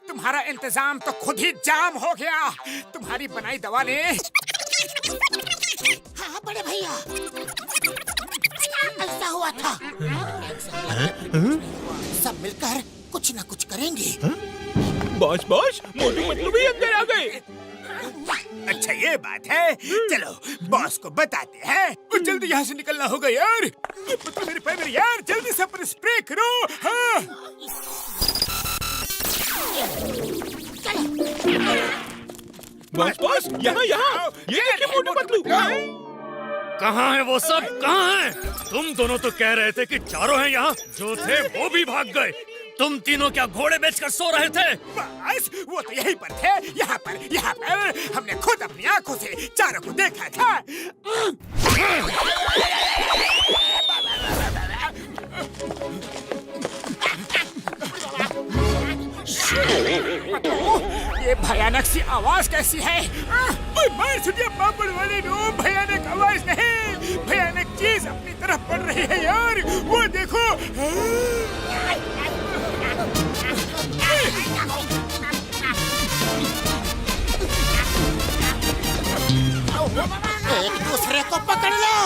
तुम्हारा इंतजाम तो खुद ही जाम हो गया। तुम्हारी बनाई दवा ने। हाँ बड़े भैया, ऐसा हुआ था। सब मिलकर कुछ न कुछ करेंगे। बॉस, मोटू पतलू भी अंदर आ गए। अच्छा ये बात है, चलो बॉस को बताते हैं। और जल्दी यहाँ से निकलना होगा यार। मतलब मेरे पैर यार, जल्दी से पर स्प्रे करो। हाँ। बॉस, यहाँ ये देखिए मोटू पतलू। कहाँ है वो सब? कहाँ है? तुम दोनों तो कह रहे थे कि चारों हैं यहाँ। जो थे वो भी भाग गए। तुम तीनों क्या घोड़े बेचकर सो रहे थे? बस वो तो यहीं पर थे। यहाँ पर हमने खुद अपनी आंखों से चारों को देखा था। ये भयानक सी आवाज कैसी है? मार सुनिए पापड़ वाले नो, भयानक आवाज नहीं, भयानक चीज अपनी तरफ पड़ रही है यार। वो देखो। एक दूसरे को पकड़ लो।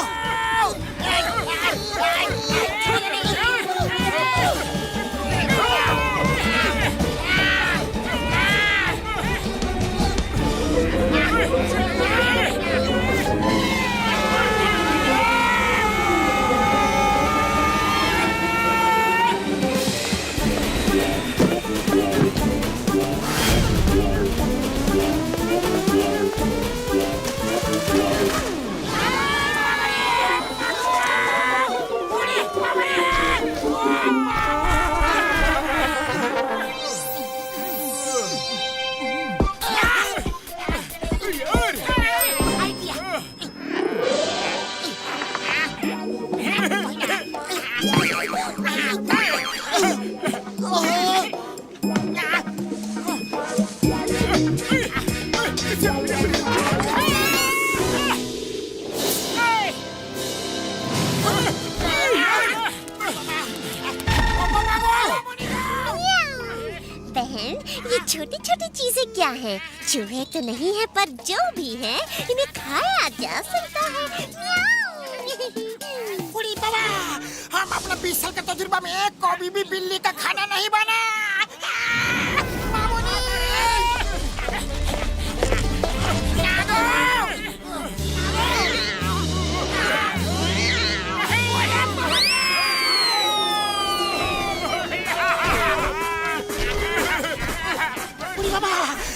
छोटी छोटी चीजें क्या है? चूहे तो नहीं है, पर जो भी है इन्हें खाया जा सकता है। बुढ़ी बाबा, हम अपने 20 साल के तजुर्बा में कभी भी बिल्ली का खाना नहीं बना।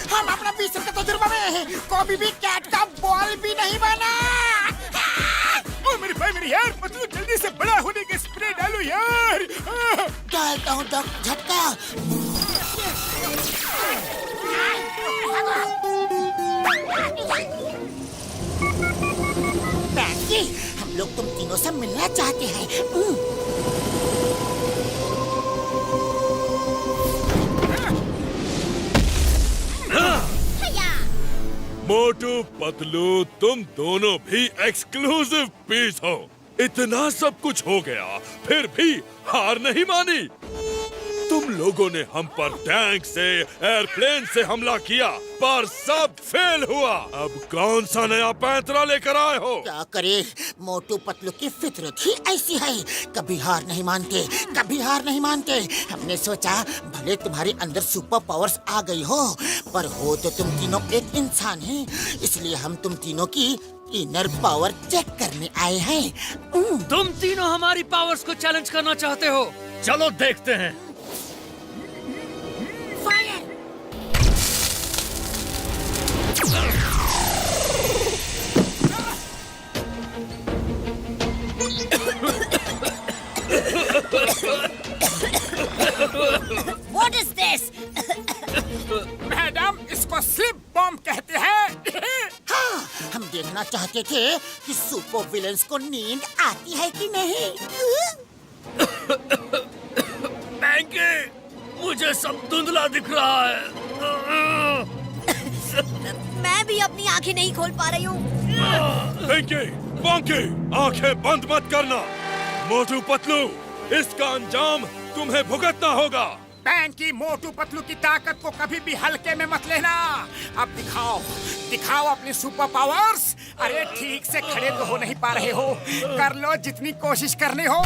हम अपना 20 साल के तजुर्बा में कभी भी कैट का बॉल भी नहीं बना। ओ मेरे भाई मेरे यार, पतलू जल्दी से बड़ा होने के स्प्रे डालो यार। डालता हूँ झटका। पैंकी, हम लोग तुम तीनों से मिलना चाहते हैं। मोटू पतलू, तुम दोनों भी एक्सक्लूसिव पीस हो। इतना सब कुछ हो गया, फिर भी हार नहीं मानी। तुम लोगों ने हम पर टैंक से, एयरप्लेन से हमला किया, पर सब फेल हुआ। अब कौन सा नया पैंतरा लेकर आए हो? क्या करे, मोटू पतलू की फितरत ही ऐसी है। कभी हार नहीं मानते, कभी हार नहीं मानते। हमने सोचा भले तुम्हारे अंदर सुपर पावर्स आ गई हो, पर हो तो तुम तीनों एक इंसान हैं। इसलिए हम तुम तीनों की इनर पावर चेक करने आए हैं। तुम तीनों हमारी पावर्स को चैलेंज करना चाहते हो? चलो देखते हैं। What is this? मैडम, इसको स्लिप बॉम्ब कहते हैं। हाँ, हम देखना चाहते थे कि सुपर विलेंस को नींद आती है कि नहीं। पैंकी, मुझे सब धुंधला दिख रहा है। मैं भी अपनी आंखें नहीं खोल पा रही हूँ। पैंकी, पैंकी, आंखें बंद मत करना। मोटू पतलू, इसका अंजाम तुम्हें भुगतना होगा। पैंकी, मोटू पतलू की ताकत को कभी भी हल्के में मत लेना। अब दिखाओ, दिखाओ अपनी सुपर पावर्स। अरे ठीक से खड़े तो हो नहीं पा रहे हो, कर लो जितनी कोशिश करनी हो।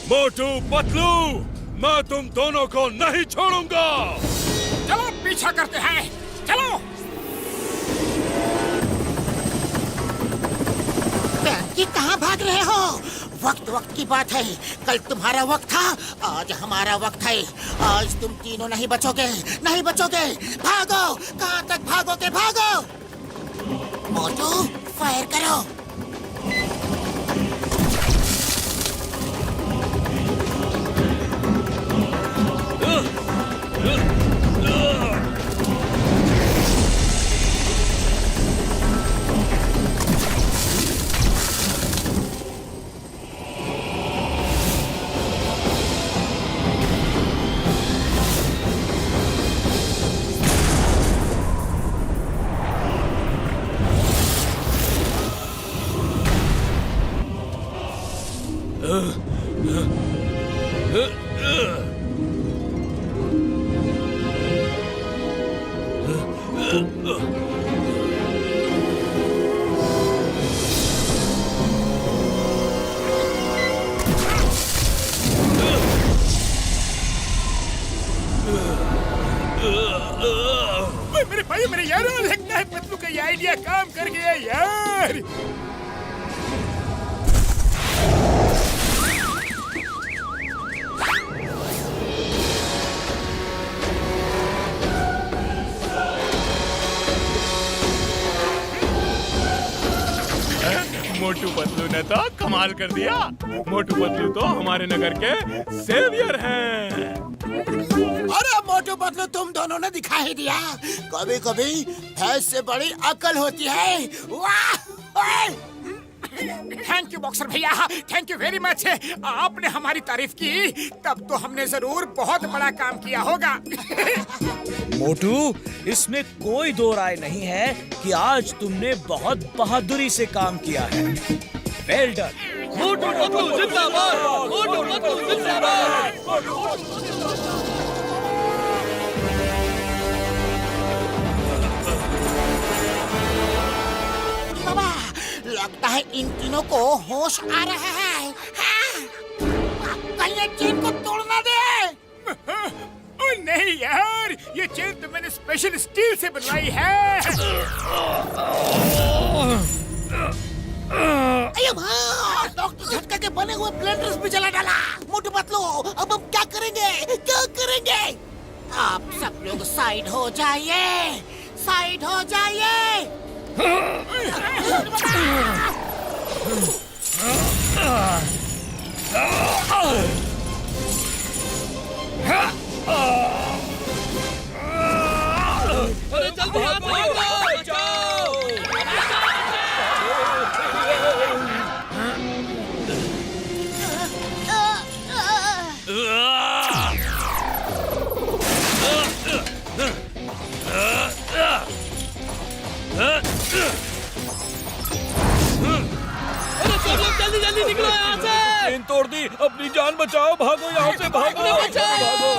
मोटू पतलू, मैं तुम दोनों को नहीं छोड़ूंगा। चलो पीछा करते हैं, चलो। पैंकी, कहाँ भाग रहे हो? वक्त वक्त की बात है। कल तुम्हारा वक्त था, आज हमारा वक्त है। आज तुम तीनों नहीं बचोगे, नहीं बचोगे। भागो, कहाँ तक भागोगे? भागो। मोटू, फायर करो। मेरे भाई मेरे यार, लगता है पतलू का ये आइडिया काम कर गया यार। मोटू पतलू ने तो कमाल कर दिया। मोटू पतलू तो हमारे नगर के सेवियर हैं। अरे मोटू पतलू, तुम दोनों ने दिखा ही दिया। कभी कभी भैंस से बड़ी अकल होती है। वाह! थैंक यू बॉक्सर भैया, थैंक यू वेरी मच। आपने हमारी तारीफ की, तब तो हमने जरूर बहुत बड़ा काम किया होगा। मोटू, इसमें कोई दो राय नहीं है कि आज तुमने बहुत बहादुरी से काम किया है। Well done. मोटू पतलू जिंदाबाद, मोटू पतलू जिंदाबाद। बाबा, लगता है इन तीनों को होश आ रहा है। हाँ, कहीं ये चेन को तोड़ना दे। ओ नहीं यार, ये चेन तो मैंने स्पेशल स्टील से बनवाई है। डॉक्टर झटका के बने हुए ब्लेंडर्स भी जला डाला। मोटू पतलू, अब हम क्या करेंगे? क्या करेंगे? आप सब लोग साइड हो जाइए, साइड हो जाइए। अरे जल्दी हाथ भागो, बचाओ। अरे सब लोग जल्दी जल्दी निकलो यहाँ से। चेन तोड़ दी, अपनी जान बचाओ, भागो यहाँ से, भागो, भागो।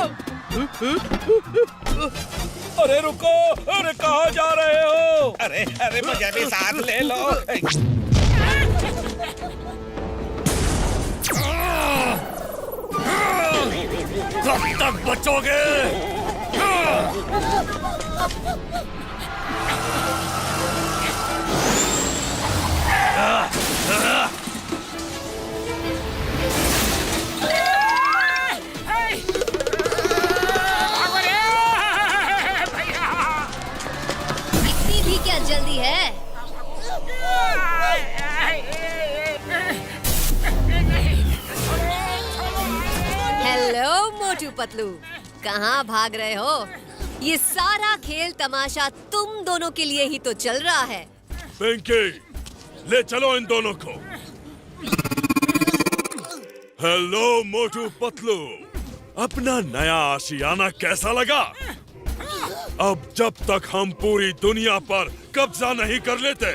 अरे रुको, अरे कहाँ जा रहे हो? अरे अरे मुझे भी साथ ले लो। कब तक बचोगे? इतनी भी क्या जल्दी है? हेलो मोटू पतलू, कहाँ भाग रहे हो? ये सारा खेल तमाशा तुम दोनों के लिए ही तो चल रहा है। पिंकी, ले चलो इन दोनों को। हेलो मोटू पतलू, अपना नया आशियाना कैसा लगा? अब जब तक हम पूरी दुनिया पर कब्जा नहीं कर लेते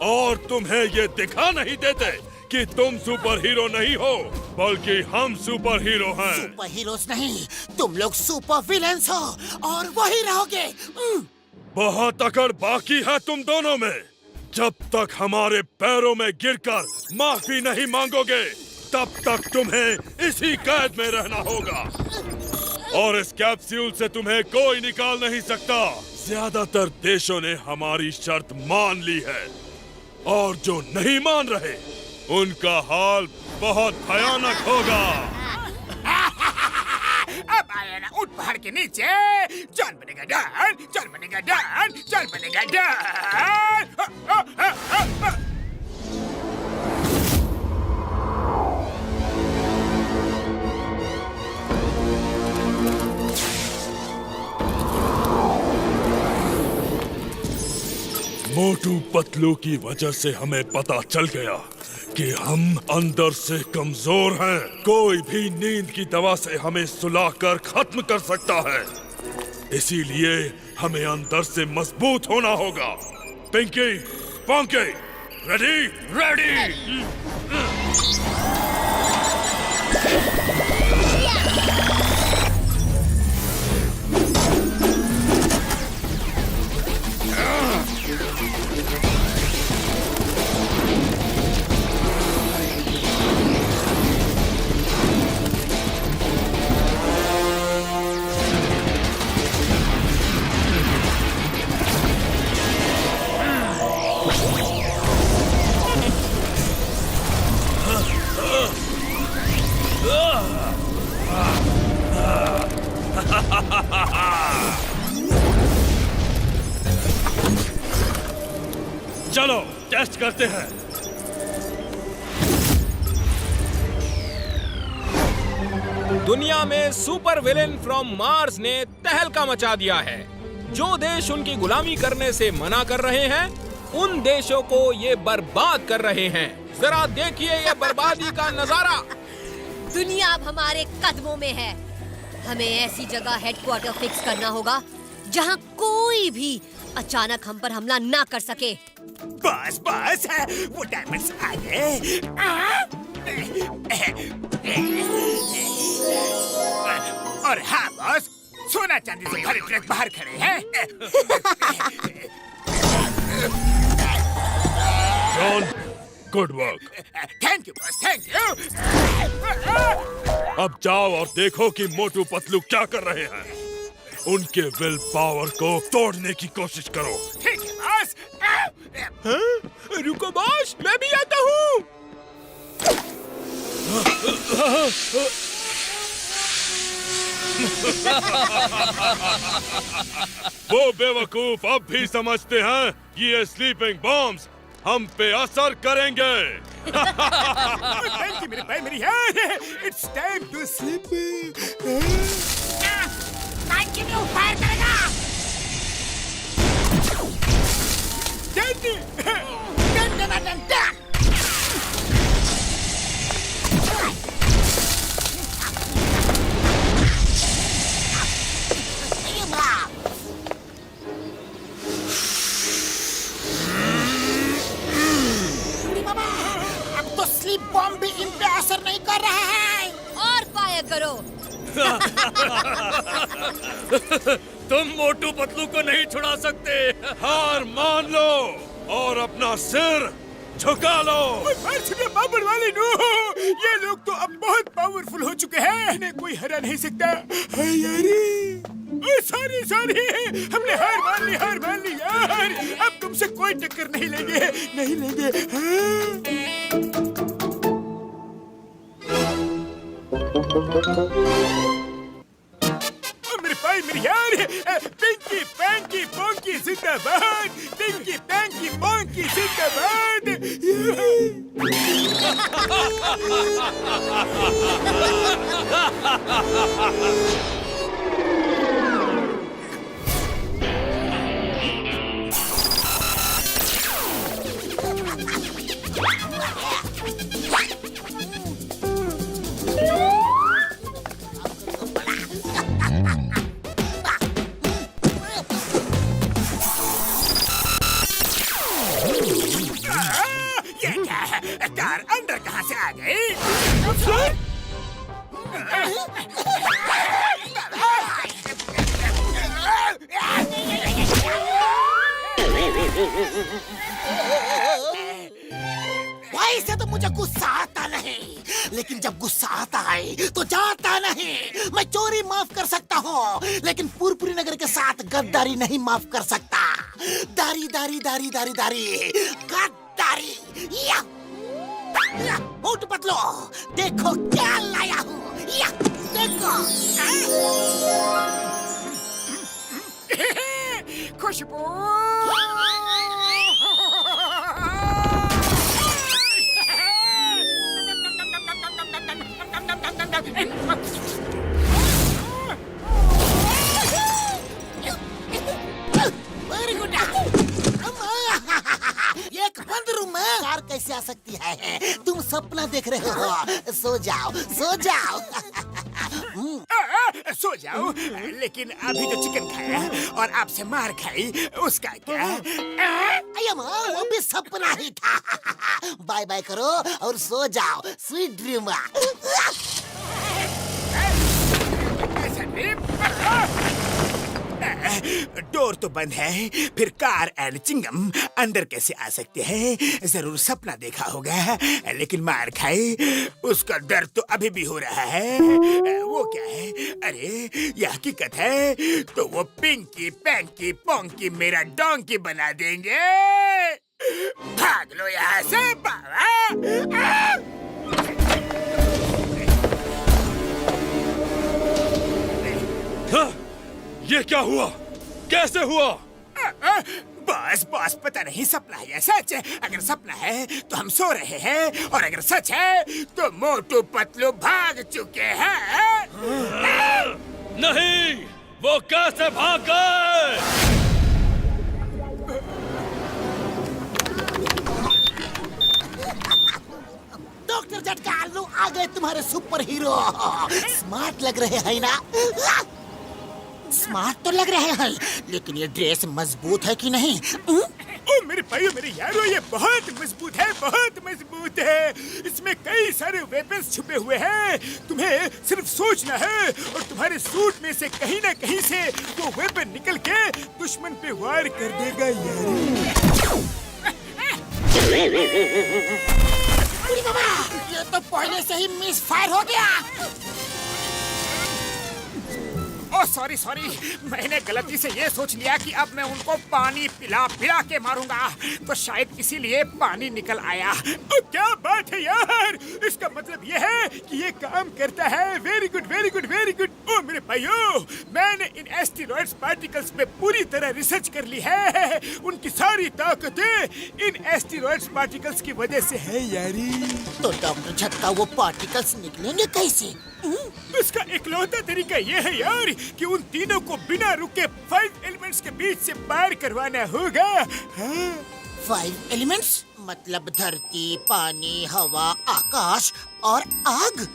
और तुम्हें ये दिखा नहीं देते कि तुम सुपर हीरो नहीं हो, बल्कि हम सुपर हीरो हैं। सुपर हीरोज नहीं, तुम लोग सुपर विलेंस हो और वही रहोगे। बहुत अकड़ बाकी है तुम दोनों में। जब तक हमारे पैरों में गिरकर माफी नहीं मांगोगे, तब तक तुम्हें इसी कैद में रहना होगा और इस कैप्सूल से तुम्हें कोई निकाल नहीं सकता। ज्यादातर देशों ने हमारी शर्त मान ली है और जो नहीं मान रहे उनका हाल बहुत भयानक होगा। अब आया ना ऊंट पहाड़ के नीचे, जान बनेगा डन, जान बनेगा डन, जान बनेगा डन। मोटू पतलू की वजह से हमें पता चल गया कि हम अंदर से कमजोर हैं। कोई भी नींद की दवा से हमें सुलाकर खत्म कर सकता है, इसीलिए हमें अंदर से मजबूत होना होगा। पिंकी, पॉन्की, रेडी? रेडी। चलो टेस्ट करते हैं। दुनिया में सुपर विलेन फ्रॉम मार्स ने तहलका मचा दिया है। जो देश उनकी गुलामी करने से मना कर रहे हैं, उन देशों को ये बर्बाद कर रहे हैं। जरा देखिए ये बर्बादी का नजारा। दुनिया अब हमारे कदमों में है। हमें ऐसी जगह हेडक्वार्टर फिक्स करना होगा जहाँ कोई भी अचानक हम पर हमला ना कर सके। बस बस, वो डायमंड्स आ गए। और हाँ बॉस, सोना चांदी से भरे ट्रक बाहर खड़े हैं। John, good work. Thank you boss, thank you. अब जाओ और देखो कि मोटू पतलू क्या कर रहे हैं। उनके विल पावर को तोड़ने की कोशिश करो। ठीक है बॉस। रुको बॉस, मैं भी आता हूँ। वो बेवकूफ अब भी समझते हैं कि ये स्लीपिंग बॉम्ब्स हम पे असर करेंगे। थैंक यू मेरे भाई, मेरी यार। It's time to sleep. Continue fire करेगा। अब तो स्लीप बॉम्ब भी इन पे असर नहीं कर रहा है। और फायर करो। तुम मोटू पतलू को नहीं छुड़ा सकते। हार मान लो और अपना सिर झुका लो। बाबुल वाले नो, ये लोग तो अब बहुत पावरफुल हो चुके हैं। इन्हें कोई हरा नहीं सकता। सॉरी सॉरी, हमने हार मान ली यार। अब तुमसे कोई टक्कर नहीं लेंगे, नहीं लेंगे। मेरे भाई, मेरी यार। पिंकी पैंकी पोंकी जिंदाबाद। पिंकी पैंकी पोंकी जिंदाबाद। ये क्या है? कार अंदर कहाँ से आ गई? भाई से तो मुझे गुस्सा आता नहीं, लेकिन जब गुस्सा आता है तो जाता नहीं। मैं चोरी माफ कर सकता हूँ, लेकिन पुरपुरी नगर के साथ गद्दारी नहीं माफ कर सकता। दारी दारी दारी दारी दारी गद्दारी। या मोटू पतलू, देखो क्या लाया हूँ। या देखो। खुशबू। Very good. एक बंद रूम में कार कैसे आ सकती है? तुम सपना देख रहे हो। सो जाओ, सो जाओ। सो जाओ, लेकिन अभी जो चिकन खाया और आपसे मार खाई, उसका क्या? वो भी सपना ही था। बाय बाय करो और सो जाओ। Sweet dream. डोर तो बंद है, फिर कार एंड चिंगम अंदर कैसे आ सकते हैं? जरूर सपना देखा होगा, लेकिन मार खाई उसका दर्द तो अभी भी हो रहा है। वो क्या है? अरे यह हकीकत है तो वो पिंकी पैंकी पोंकी मेरा डोंकी बना देंगे। भाग लो यहाँ से बाबा। ये क्या हुआ? कैसे हुआ? बॉस बॉस, पता नहीं सपना है या सच है। अगर सपना है तो हम सो रहे हैं, और अगर सच है तो मोटू पतलू भाग चुके हैं। नहीं, वो कैसे भाग गए? डॉक्टर झटकालू आ गए तुम्हारे सुपर हीरो। स्मार्ट लग रहे हैं ना? स्मार्ट तो लग रहे हैं, लेकिन ये ड्रेस मजबूत है कि नहीं? ओ मेरे भाइयों मेरे यारों, ये बहुत मजबूत है, बहुत मजबूत है। इसमें कई सारे वेपन्स छुपे हुए हैं। तुम्हें सिर्फ सोचना है और तुम्हारे सूट में से कहीं ना कहीं से वो वेपन निकल के दुश्मन पे वार कर देगा यार। अरे बाबा, ये तो पहले से ही मिस फायर हो गया। ओ सॉरी सॉरी, मैंने गलती से ये सोच लिया कि अब मैं उनको पानी पिला पिला के मारूंगा, तो शायद इसीलिए पानी निकल आया। ओ क्या बात है यार, इसका मतलब ये है कि ये काम करता है। Very good very good very good. ओ मेरे भाइयों, मैंने इन एस्टेरॉइड्स पार्टिकल्स पे पूरी तरह रिसर्च कर ली है। उनकी सारी ताकतें इन एस्टेरॉइड्स पार्टिकल्स की वजह से है यारी। तो डॉक्टर झटका वो पार्टिकल्स निकलेंगे कैसे? इसका इकलौता तरीका ये है यार कि उन तीनों को बिना रुके 5 एलिमेंट्स के बीच से पार करवाना होगा। हाँ? 5 एलिमेंट्स मतलब धरती, पानी, हवा, आकाश और आग।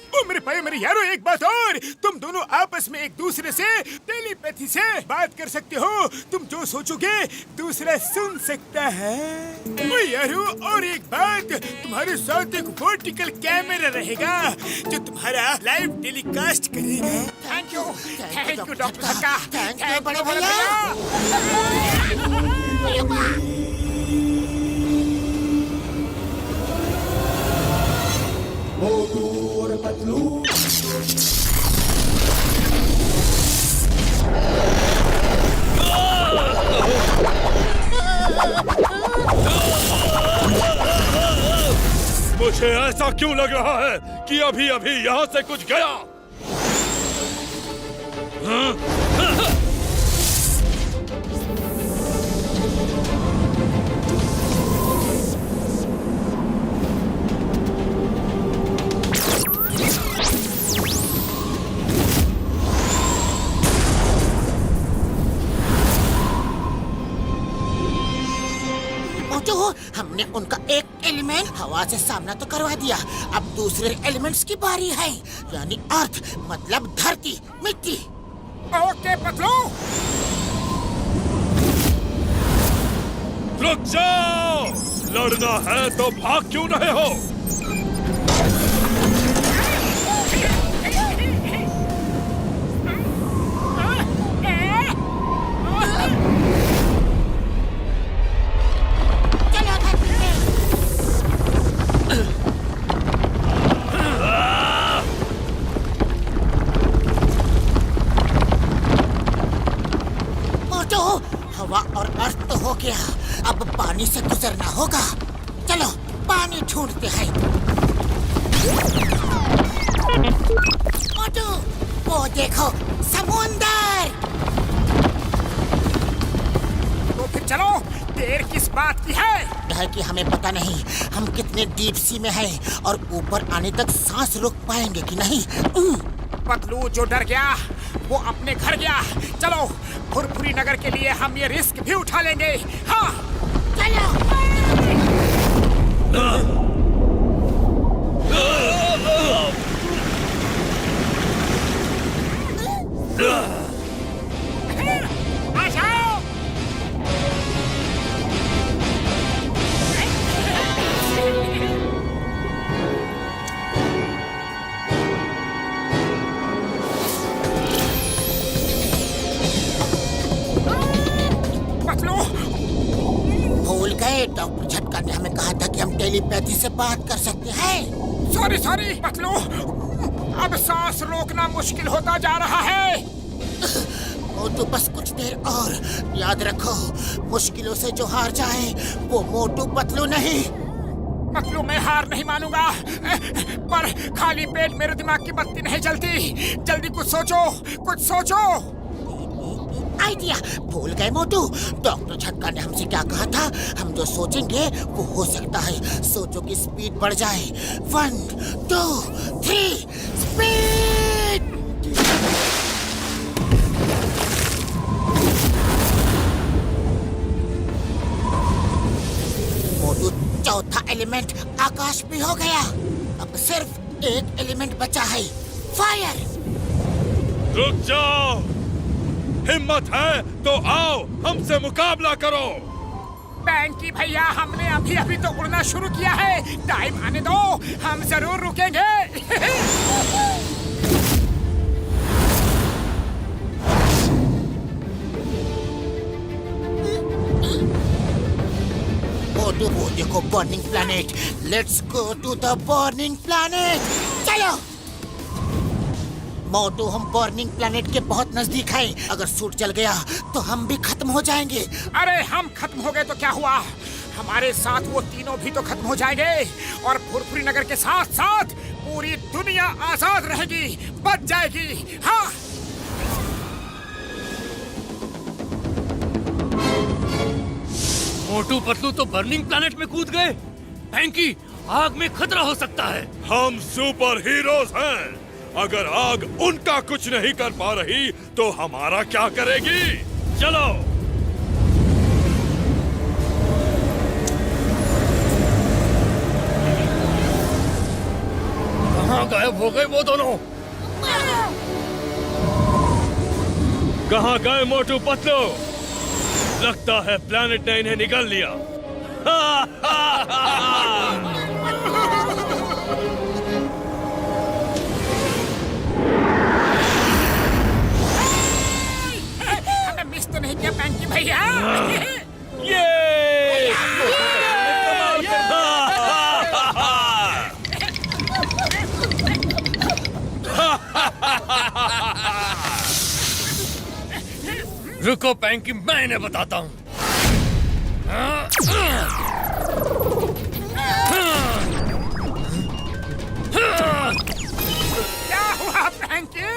ओ मेरे भाई मेरे यारों, एक बात और, तुम दोनों आपस में एक दूसरे से टेलीपैथी से बात कर सकते हो। तुम जो सोचोगे दूसरा सुन सकता है। ओ यारों, और एक बात, तुम्हारे साथ एक वर्टिकल कैमरा रहेगा जो तुम्हारा लाइव टेलीकास्ट करेगा। थैंक यू डॉक्टर झटका। थैंक यू बड़े भैया। मुझे ऐसा क्यों लग रहा है कि अभी अभी यहाँ से कुछ गया? हमने उनका एक एलिमेंट हवा से सामना तो करवा दिया, अब दूसरे एलिमेंट्स की बारी है, यानी अर्थ मतलब धरती, मिट्टी। ओके पतलू, रुक जाओ! लड़ना है तो भाग क्यों रहे हो? हवा और अर्थ तो हो गया, अब पानी से गुजरना होगा। चलो पानी ढूंढते हैं। मोटू, वो देखो समुंदर। तो फिर चलो, देर किस बात की है कि हमें पता नहीं हम कितने डीप सी में हैं और ऊपर आने तक सांस रोक पाएंगे कि नहीं। पतलू जो डर गया वो अपने घर गया। चलो, फुरफुरी नगर के लिए हम ये रिस्क भी उठा लेंगे। हाँ चलो। आ जाओ। डॉक्टर झटका ने हमें कहा था कि हम टेलीपैथी से बात कर सकते हैं। सॉरी सॉरी पतलू, अब सांस रोकना मुश्किल होता जा रहा है। मोटू बस कुछ देर और, याद रखो मुश्किलों से जो हार जाए वो मोटू पतलू नहीं। पतलू मैं हार नहीं मानूंगा, पर खाली पेट मेरे दिमाग की बत्ती नहीं जलती। जल्दी कुछ सोचो, कुछ सोचो। आइडिया, भूल गए मोटू, डॉक्टर झटका ने हमसे क्या कहा था? हम जो सोचेंगे वो हो सकता है। सोचो कि स्पीड बढ़ जाए। 1 2 3 स्पीड। मोटू, चौथा एलिमेंट आकाश भी हो गया, अब सिर्फ एक एलिमेंट बचा है, फायर। रुक जाओ, हिम्मत है तो आओ हमसे मुकाबला करो। बैंकी भैया, हमने अभी अभी तो उड़ना शुरू किया है। टाइम आने दो, हम जरूर रुकेंगे। मोटू, वो देखो burning planet. Let's go to the burning planet. चलो मोटू, हम बर्निंग प्लैनेट के बहुत नजदीक हैं। अगर सूट जल गया तो हम भी खत्म हो जाएंगे। अरे हम खत्म हो गए तो क्या हुआ, हमारे साथ वो तीनों भी तो खत्म हो जाएंगे। और फुरफुरी नगर के साथ साथ पूरी दुनिया आजाद रहेगी, बच जाएगी। हाँ, मोटू पतलू तो बर्निंग प्लैनेट में कूद गए। बैंकी, आग में खतरा हो सकता है। हम सुपर हीरोज हैं। अगर आग उनका कुछ नहीं कर पा रही तो हमारा क्या करेगी? चलो। कहाँ गायब हो गए वो दोनों? कहाँ गए मोटू पतलू? लगता है प्लैनेट ने इन्हें निगल लिया। हमें मिस तो नहीं किया बैंकी भैया। रुको बैंकी, मैं इन्हें बताता हूँ। क्या हुआ बैंकी?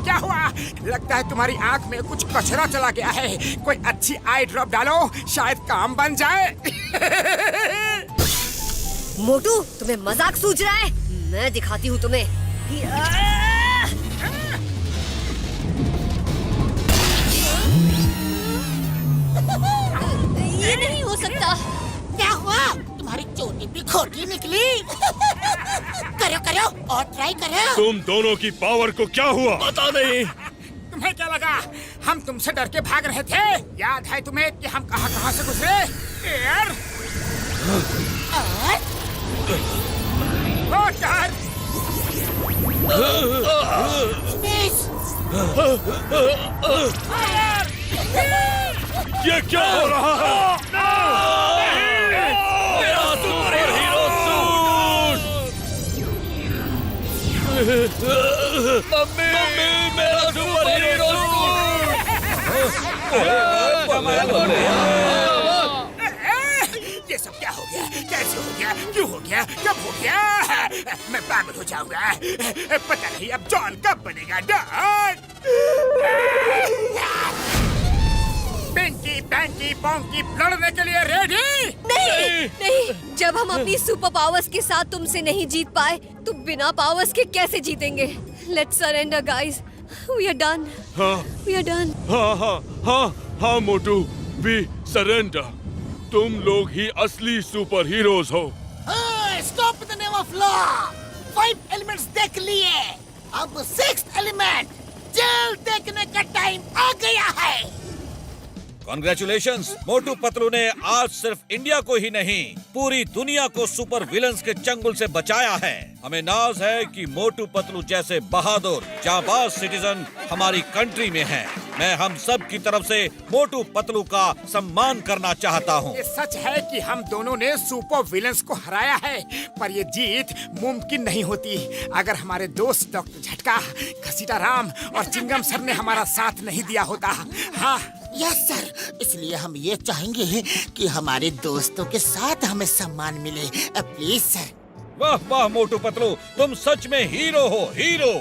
क्या हुआ? लगता है तुम्हारी आंख में कुछ कचरा चला गया है। कोई अच्छी आई ड्रॉप डालो, शायद काम बन जाए। मोटू, तुम्हें मजाक सूझ रहा है? मैं दिखाती हूँ तुम्हें। ये नहीं हो सकता। क्या हुआ? तुम्हारी चोटी भी खोटी निकली। करो करो और ट्राई करो। तुम दोनों की पावर को क्या हुआ? पता नहीं। तुम्हें क्या लगा हम तुमसे डर के भाग रहे थे? याद है तुम्हें कि हम कहाँ कहाँ से गुजरे? Air, water, space. फायर। ये क्या हो रहा है? मेरा सुपर हीरो सूट! मम्मी, मेरा सुपर हीरो ये सब क्या हो गया? कैसे हो गया? क्यों हो गया? कब हो गया? मैं पागल हो जाऊंगा। पता नहीं अब जॉन कब बनेगा डॉन। पिंकी, बैंकी, पोंकी लड़ने के लिए रेडी? नहीं, नहीं। जब हम अपनी सुपर पावर्स के साथ तुमसे नहीं जीत पाए, तो बिना पावर्स के कैसे जीतेंगे? Let's surrender guys. We are done. हाँ वी आर डन। हाँ हाँ हाँ हाँ मोटू, वी सरेंडर। तुम लोग ही असली सुपर हीरोज हो। Stop the name of law. 5 elements देख लिए, अब 6th एलिमेंट जेल देखने का टाइम आ गया है। कॉन्ग्रेचुलेशंस, मोटू पतलू ने आज सिर्फ इंडिया को ही नहीं पूरी दुनिया को सुपर विलन्स के चंगुल से बचाया है। हमें नाज है कि मोटू पतलू जैसे बहादुर जाबाज सिटीजन हमारी कंट्री में हैं। मैं हम सब की तरफ से मोटू पतलू का सम्मान करना चाहता हूँ। ये सच है कि हम दोनों ने सुपर विलन्स को हराया है, पर ये जीत मुमकिन नहीं होती अगर हमारे दोस्त डॉक्टर झटका, घसीटा राम और चिंगम सर ने हमारा साथ नहीं दिया होता। हाँ यस सर, इसलिए हम ये चाहेंगे कि हमारे दोस्तों के साथ हमें सम्मान मिले। Please sir. वाह वाह मोटू पतलू, तुम सच में हीरो हो, हीरो।